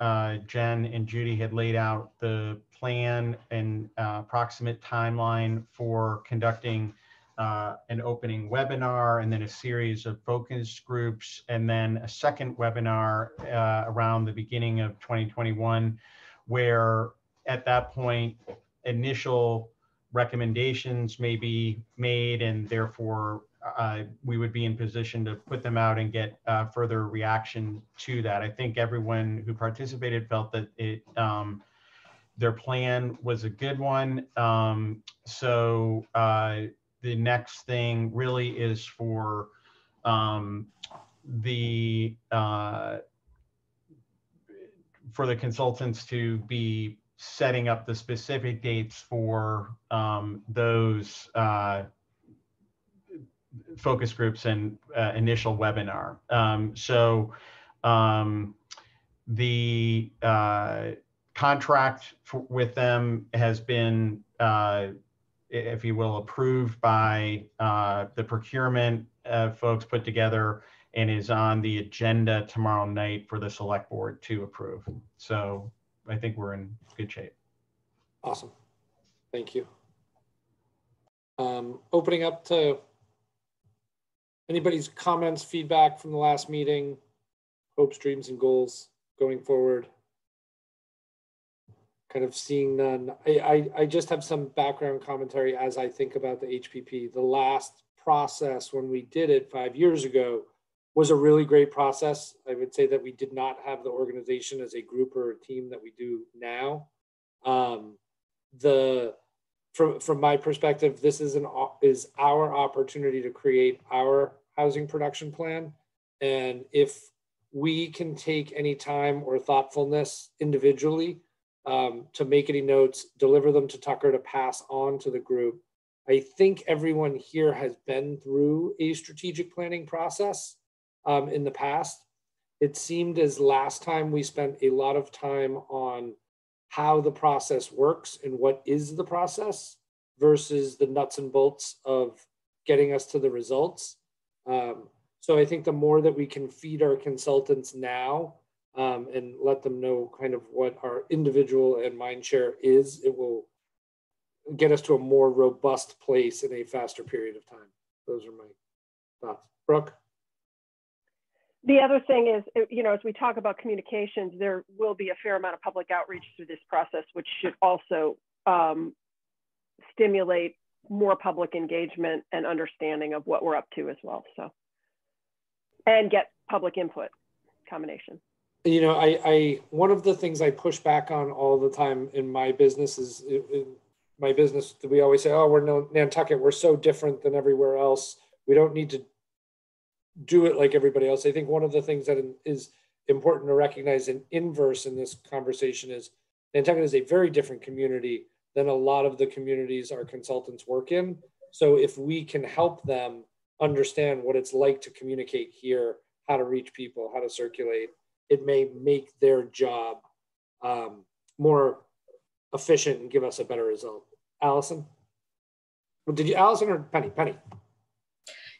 Jen and Judy had laid out the plan and approximate timeline for conducting an opening webinar, and then a series of focus groups, and then a second webinar around the beginning of 2021, where at that point, initial recommendations may be made, and therefore we would be in position to put them out and get further reaction to that. I think everyone who participated felt that their plan was a good one. So the next thing really is for the consultants to be setting up the specific dates for those focus groups and initial webinar. So the contract with them has been, if you will, approved by the procurement folks put together, and is on the agenda tomorrow night for the select board to approve. So I think we're in good shape. Awesome. Thank you. Opening up to anybody's comments, feedback from the last meeting, hopes, dreams, and goals going forward? Kind of seeing none. I just have some background commentary as I think about the HPP. The last process when we did it 5 years ago was a really great process. I would say that we did not have the organization as a group or a team that we do now. From my perspective, this is our opportunity to create our housing production plan. And if we can take any time or thoughtfulness individually to make any notes, deliver them to Tucker to pass on to the group. I think everyone here has been through a strategic planning process in the past. It seemed as last time we spent a lot of time on how the process works and what is the process versus the nuts and bolts of getting us to the results. So I think the more that we can feed our consultants now and let them know kind of what our individual and mind share is, it will get us to a more robust place in a faster period of time. Those are my thoughts. Brooke? The other thing is, you know, as we talk about communications, there will be a fair amount of public outreach through this process, which should also stimulate more public engagement and understanding of what we're up to as well. So, and get public input combination. You know, I one of the things I push back on all the time in my business is my business. We always say, "Oh, we're Nantucket. We're so different than everywhere else. We don't need to do it like everybody else." I think one of the things that is important to recognize in inverse in this conversation is Nantucket is a very different community than a lot of the communities our consultants work in. So if we can help them understand what it's like to communicate here, how to reach people, how to circulate, it may make their job more efficient and give us a better result. Allison? Well, did you, Allison or Penny? Penny.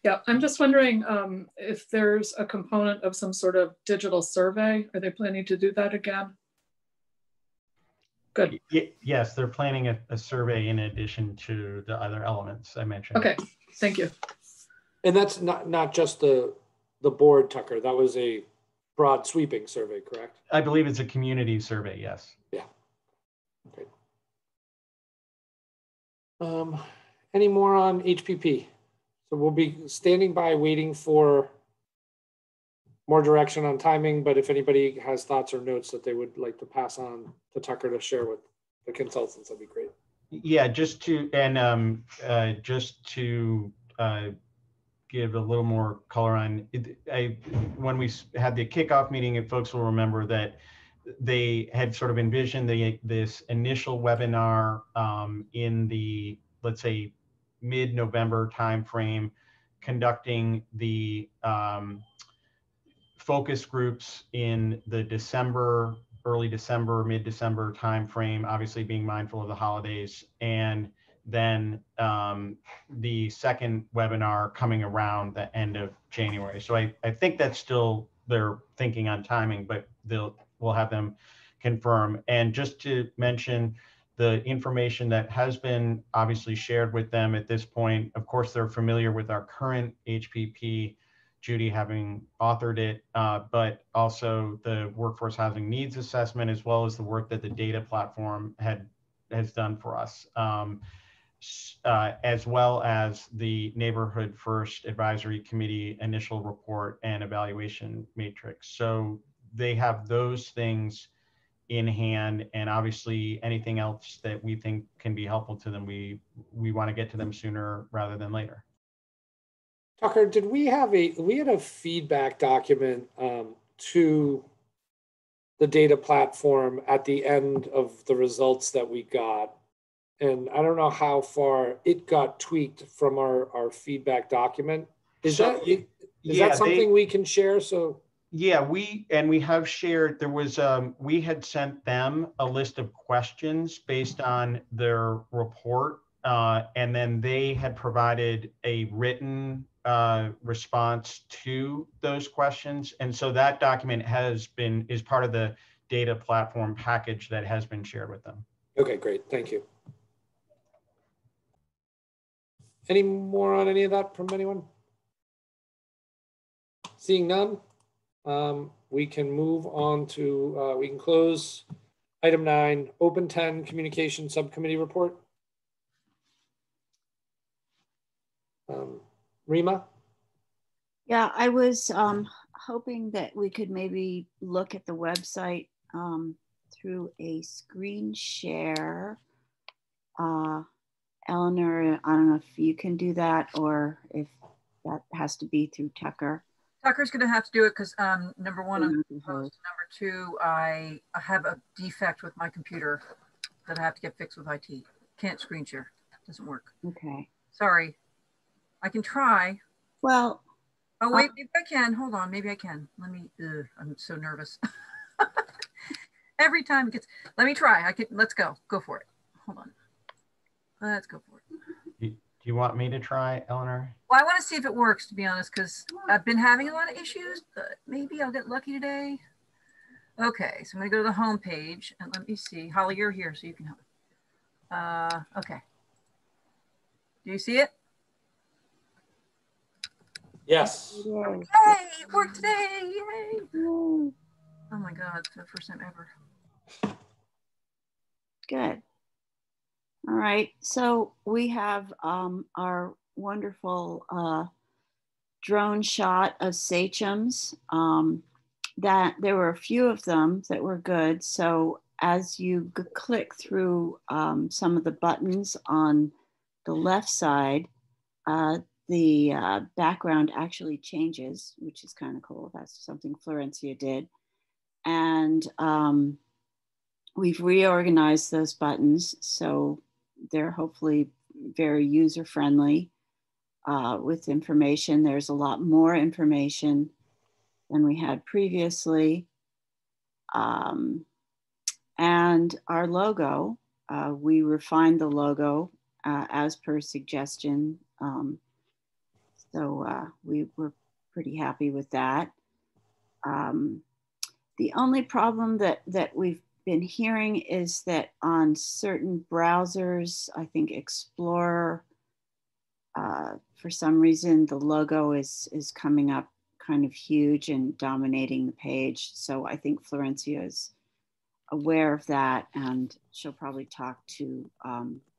Yeah, I'm just wondering if there's a component of some sort of digital survey. Are they planning to do that again? Good. Yes, they're planning a survey in addition to the other elements I mentioned. Okay, thank you. And that's not just the board, Tucker. That was a broad sweeping survey, correct? I believe it's a community survey, yes. Yeah. Okay. Any more on HPP? So we'll be standing by waiting for more direction on timing, but if anybody has thoughts or notes that they would like to pass on to Tucker to share with the consultants, that'd be great. Yeah, just to give a little more color on it, when we had the kickoff meeting, folks will remember that they had sort of envisioned this initial webinar in the, let's say, mid-November timeframe, conducting the focus groups in the December, early December, mid-December timeframe, obviously being mindful of the holidays, and then the second webinar coming around the end of January. So I think that's still their thinking on timing, but we'll have them confirm. And just to mention the information that has been obviously shared with them at this point, of course, they're familiar with our current HPP, Judy having authored it, but also the workforce housing needs assessment, as well as the work that the data platform has done for us, as well as the Neighborhood First Advisory Committee initial report and evaluation matrix. So they have those things in hand, and obviously anything else that we think can be helpful to them, we want to get to them sooner rather than later. Tucker, did we had a feedback document to the data platform at the end of the results that we got? And I don't know how far it got tweaked from our feedback document. Is that something we can share? So yeah, we have shared. There was we had sent them a list of questions based on their report, and then they had provided a written response to those questions, and so that document is part of the data platform package that has been shared with them. Okay, great, thank you. Any more on any of that from anyone? Seeing none, we can move on to, we can close item 9, Open 10 Communication Subcommittee Report. Rima? Yeah, I was hoping that we could maybe look at the website through a screen share. Eleanor, I don't know if you can do that or if that has to be through Tucker. Tucker's going to have to do it because number one, I'm opposed. Number two, I have a defect with my computer that I have to get fixed with IT. Can't screen share. Doesn't work. Okay. Sorry. I can try. Well. Oh, wait, maybe I can. Hold on. Maybe I can. Let me, I'm so nervous. Every time it gets, let me try. I can, let's go. Go for it. Hold on. Let's go for it. Do you want me to try, Eleanor? Well, I want to see if it works, to be honest, because I've been having a lot of issues, but maybe I'll get lucky today. Okay, so I'm going to go to the home page and let me see. Holly, you're here, so you can help. Okay. Do you see it? Yes. Yay, it worked today. Yay. Oh my God, it's the first time ever. Good. All right, so we have our wonderful drone shot of Sachem's. That there were a few of them that were good. So as you click through some of the buttons on the left side, the background actually changes, which is kind of cool. That's something Florencia did. And we've reorganized those buttons so they're hopefully very user-friendly with information. There's a lot more information than we had previously. And our logo, we refined the logo as per suggestion. So we were pretty happy with that. The only problem that we've been hearing is that on certain browsers, I think Explorer, for some reason, the logo is coming up kind of huge and dominating the page. So I think Florencia is aware of that, and she'll probably talk to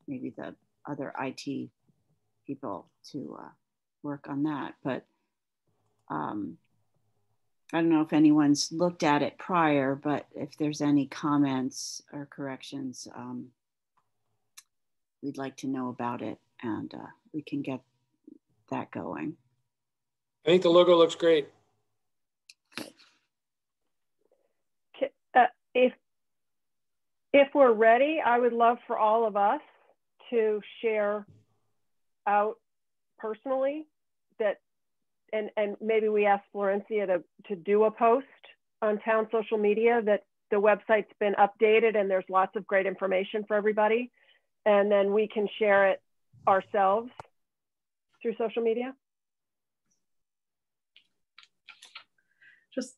maybe the other IT people to work on that. But I don't know if anyone's looked at it prior, but if there's any comments or corrections, we'd like to know about it, and we can get that going. I think the logo looks great. If we're ready, I would love for all of us to share out personally that, and maybe we ask Florencia to do a post on town social media that the website's been updated and there's lots of great information for everybody. And then we can share it ourselves through social media. Just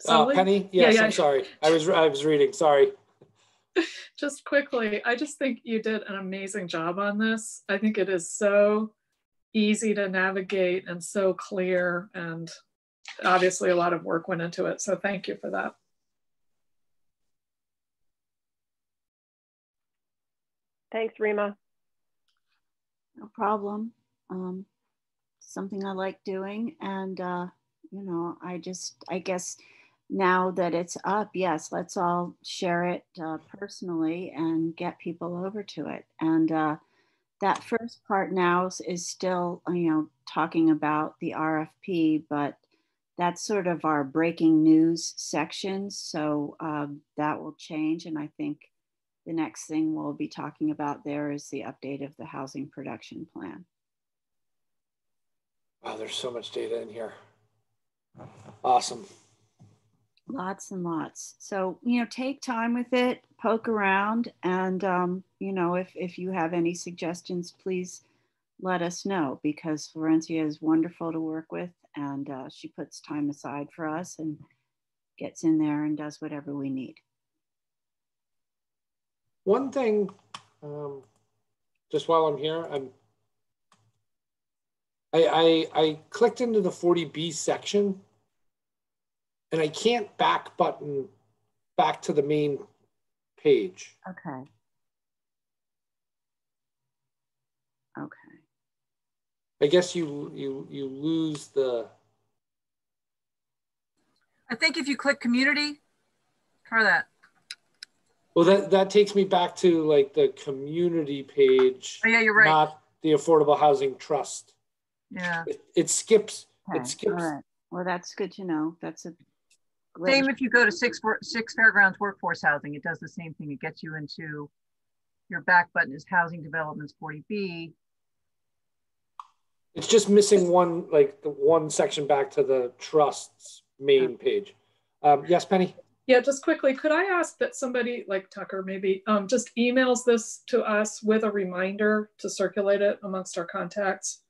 Penny? Yes, I'm sorry. I was reading, sorry. Just quickly, I just think you did an amazing job on this. I think it is so easy to navigate and so clear, and obviously a lot of work went into it. So thank you for that. Thanks, Rima. No problem. Something I like doing, and you know, I guess now that it's up, yes, let's all share it personally and get people over to it. And that first part now is still, you know, talking about the RFP, but that's sort of our breaking news section. So that will change. And I think the next thing we'll be talking about there is the update of the housing production plan. Wow, there's so much data in here. Awesome. Lots and lots. So, you know, take time with it, poke around, and, you know, if you have any suggestions, please let us know, because Florencia is wonderful to work with, and she puts time aside for us and gets in there and does whatever we need. One thing, just while I'm here, I clicked into the 40B section and I can't back button back to the main page. Okay. Okay. I guess you lose the. I think if you click community, try that. Well, that takes me back to like the community page. Oh yeah, you're right. Not the Affordable Housing Trust. Yeah. It skips. Okay. It skips. All right. Well, that's good to know. That's a great. Same if you go to six Fairgrounds Workforce Housing, it does the same thing. It gets you into your back button is Housing Developments 40B. It's just missing one, like the one section back to the trust's main page. Yes, Penny? Yeah, just quickly, could I ask that somebody like Tucker maybe just emails this to us with a reminder to circulate it amongst our contacts?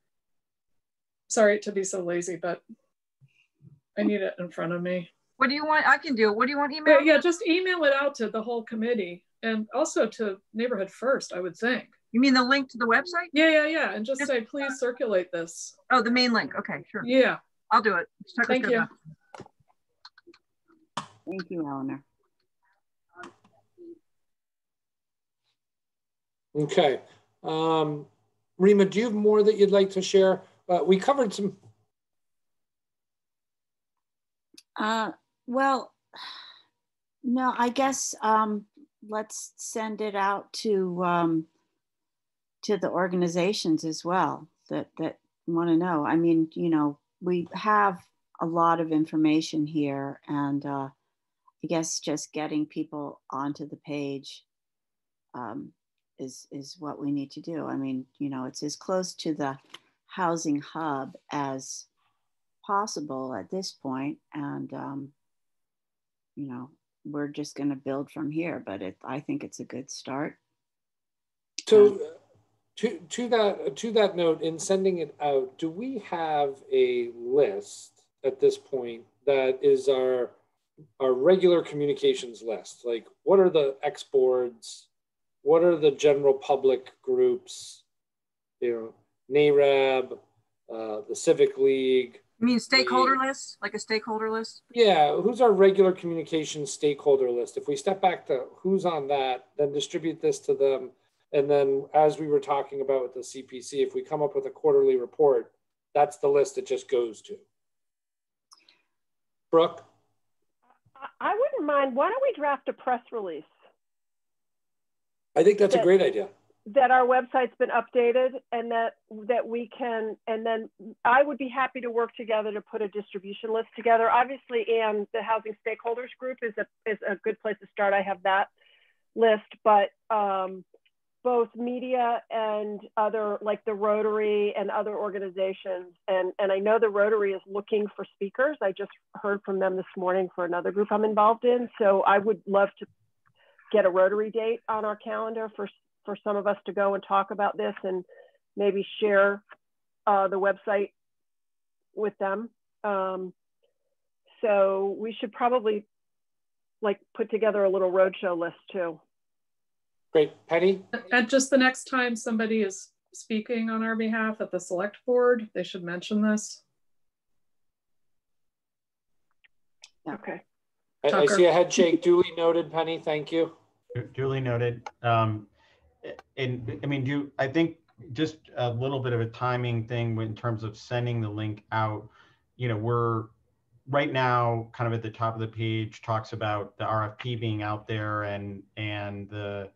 Sorry to be so lazy, but I need it in front of me. What do you want? I can do it. What do you want email? Yeah, just email it out to the whole committee and also to Neighborhood First, I would think. You mean the link to the website? Yeah. And just say, please circulate this. Oh, the main link. Okay, sure. Yeah. I'll do it. Thank you. Thank you, Eleanor. Okay. Rima, do you have more that you'd like to share? We covered some. Well, no, I guess let's send it out to the organizations as well that want to know. I mean, you know, we have a lot of information here, and I guess just getting people onto the page is what we need to do. I mean, you know, it's as close to the housing hub as possible at this point, and you know, we're just going to build from here. But I think it's a good start. So, to that note, in sending it out, do we have a list at this point that is our regular communications list? Like, what are the X boards? What are the general public groups? You know, NAREB, the Civic League. You mean stakeholder list, like a stakeholder list? Yeah, who's our regular communications stakeholder list? If we step back to who's on that, then distribute this to them. And then as we were talking about with the CPC, if we come up with a quarterly report, that's the list it just goes to. Brooke? I wouldn't mind. Why don't we draft a press release? I think that's a great idea. That our website's been updated, and that we can, and then I would be happy to work together to put a distribution list together. Obviously, and the Housing Stakeholders Group is a good place to start. I have that list, but both media and other, like the Rotary and other organizations, and I know the Rotary is looking for speakers. I just heard from them this morning for another group I'm involved in. So I would love to get a Rotary date on our calendar for some of us to go and talk about this, and maybe share the website with them. So we should probably like put together a little roadshow list too. Great. Penny? And just the next time somebody is speaking on our behalf at the select board, they should mention this. Okay. I see a head shake. Duly noted, Penny. Thank you. Duly noted. And I mean, I think just a little bit of a timing thing in terms of sending the link out. You know, we're right now kind of at the top of the page talks about the RFP being out there and the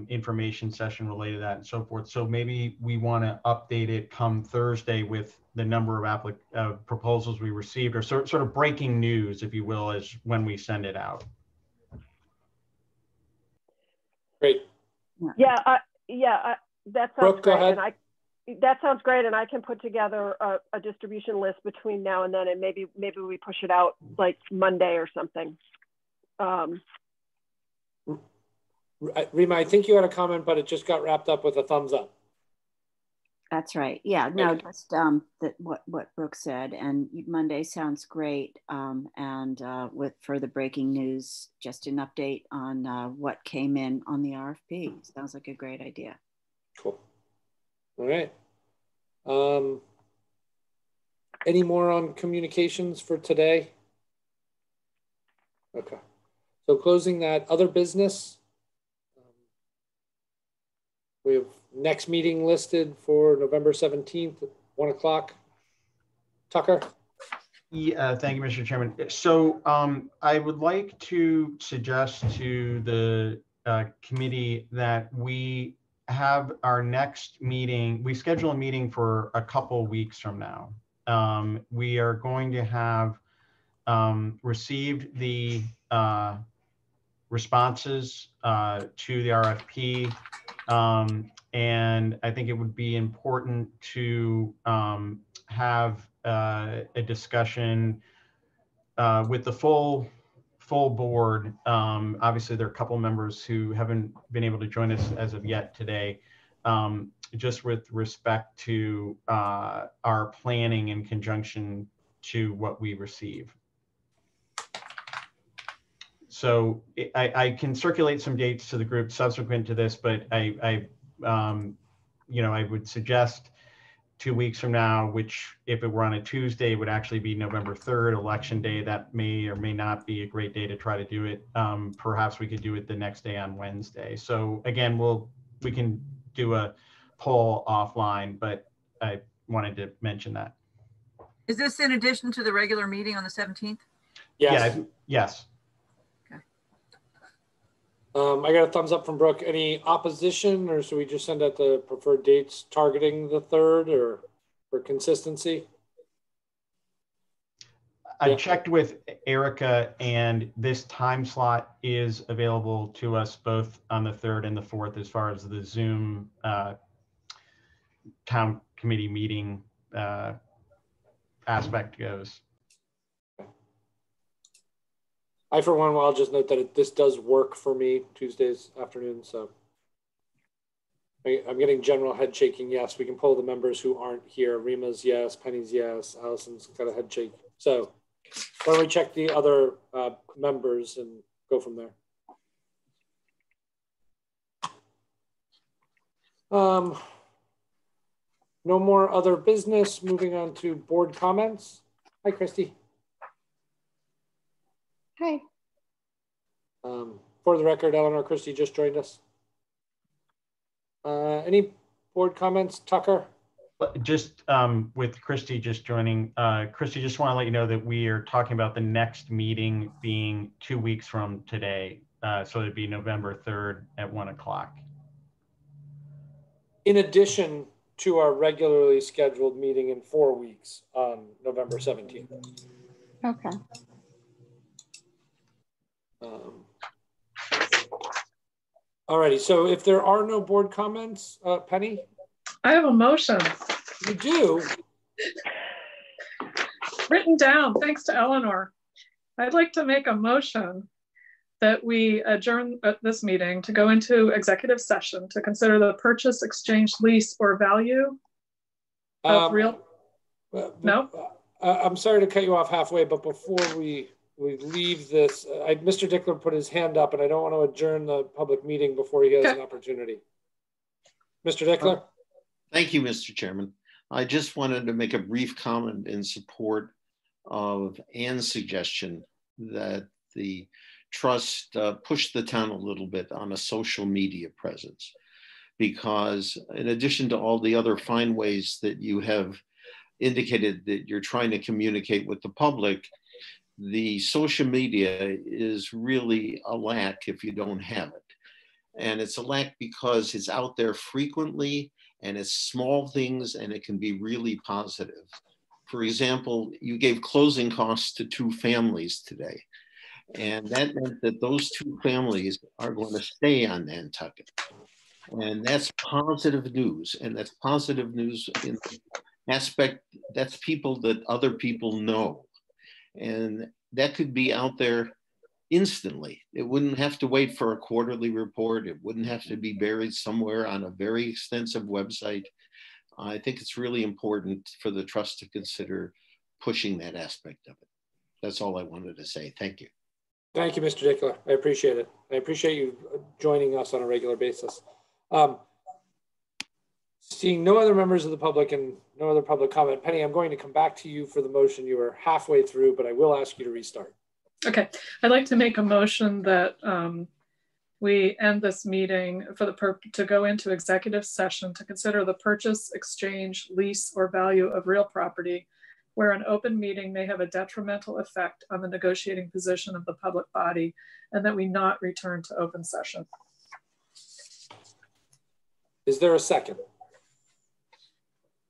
information session related to that and so forth. So maybe we want to update it come Thursday with the number of proposals we received, or sort of breaking news, if you will, as when we send it out. Great. Yeah, that sounds Brooke, great. go ahead. And that sounds great, and I can put together a distribution list between now and then, and maybe we push it out like Monday or something. Rima, I think you had a comment, but it just got wrapped up with a thumbs up. That's right. Yeah, no, just what Brooke said, and Monday sounds great. And with further breaking news, just an update on what came in on the RFP. Sounds like a great idea. Cool. All right. Any more on communications for today? Okay. So closing that, other business. We have next meeting listed for November 17th, 1 o'clock. Tucker? Yeah, thank you, Mr. Chairman. So I would like to suggest to the committee that we have our next meeting, we schedule a meeting for a couple weeks from now. We are going to have received the responses to the RFP. And I think it would be important to have a discussion with the full board. Obviously, there are a couple members who haven't been able to join us as of yet today, just with respect to our planning in conjunction to what we receive. So I can circulate some dates to the group subsequent to this, but I would suggest 2 weeks from now, which if it were on a Tuesday, would actually be November 3rd, election day. That may or may not be a great day to try to do it. Perhaps we could do it the next day on Wednesday. So again, we can do a poll offline, but I wanted to mention that. Is this in addition to the regular meeting on the 17th? Yes. Yeah, yes. I got a thumbs up from Brooke. Any opposition, or should we just send out the preferred dates targeting the 3rd, or for consistency? I checked with Erica, and this time slot is available to us both on the 3rd and the 4th as far as the Zoom town committee meeting aspect goes. I, for one, I'll just note that this does work for me Tuesdays afternoons. So I'm getting general head shaking. Yes, we can pull the members who aren't here. Rima's yes, Penny's yes, Allison's got a head shake. So why don't we check the other members and go from there? No more other business. Moving on to board comments. Hi, Christy. Hi. For the record, Eleanor Christie just joined us. Any board comments, Tucker? Just with Christy just joining, Christy, just want to let you know that we are talking about the next meeting being 2 weeks from today. So it'd be November 3rd at 1 o'clock. In addition to our regularly scheduled meeting in 4 weeks on November 17th. Okay. Alrighty, so if there are no board comments, Penny? I have a motion. You do? Written down, thanks to Eleanor. I'd like to make a motion that we adjourn this meeting to go into executive session to consider the purchase, exchange, lease, or value of real. No? I'm sorry to cut you off halfway, but before we leave this, Mr. Dickler put his hand up, and I don't want to adjourn the public meeting before he has an opportunity. Mr. Dickler? Thank you, Mr. Chairman. I just wanted to make a brief comment in support of Ann's suggestion that the trust push the town a little bit on a social media presence, because in addition to all the other fine ways that you have indicated that you're trying to communicate with the public, the social media is really a lack if you don't have it. And it's a lack because it's out there frequently, and it's small things, and it can be really positive. For example, you gave closing costs to 2 families today. And that meant that those 2 families are going to stay on Nantucket. And that's positive news. And that's positive news in the aspect, that's people that other people know. And that could be out there instantly. It wouldn't have to wait for a quarterly report. It wouldn't have to be buried somewhere on a very extensive website. I think it's really important for the trust to consider pushing that aspect of it. That's all I wanted to say. Thank you. Thank you, Mr. Dickler. I appreciate it. I appreciate you joining us on a regular basis. Seeing no other members of the public and no other public comment, Penny, I'm going to come back to you for the motion. You were halfway through, but I will ask you to restart. Okay, I'd like to make a motion that we end this meeting for the to go into executive session to consider the purchase, exchange, lease, or value of real property where an open meeting may have a detrimental effect on the negotiating position of the public body, and that we not return to open session. Is there a second?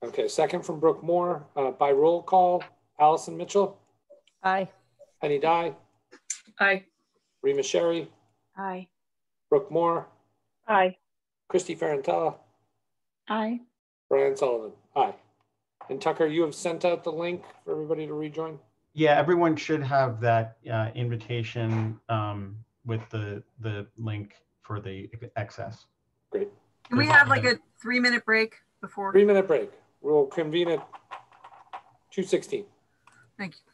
Okay, second from Brooke Moore. By roll call, Allison Mitchell. Aye. Penny Dye. Aye. Rima Sherry. Aye. Brooke Moore. Aye. Christy Ferrantella. Aye. Brian Sullivan. Aye. And Tucker, you have sent out the link for everybody to rejoin? Yeah, everyone should have that invitation with the link for the access. Great. Can we have like a 3-minute break before? 3-minute break. We'll convene at 2:16. Thank you.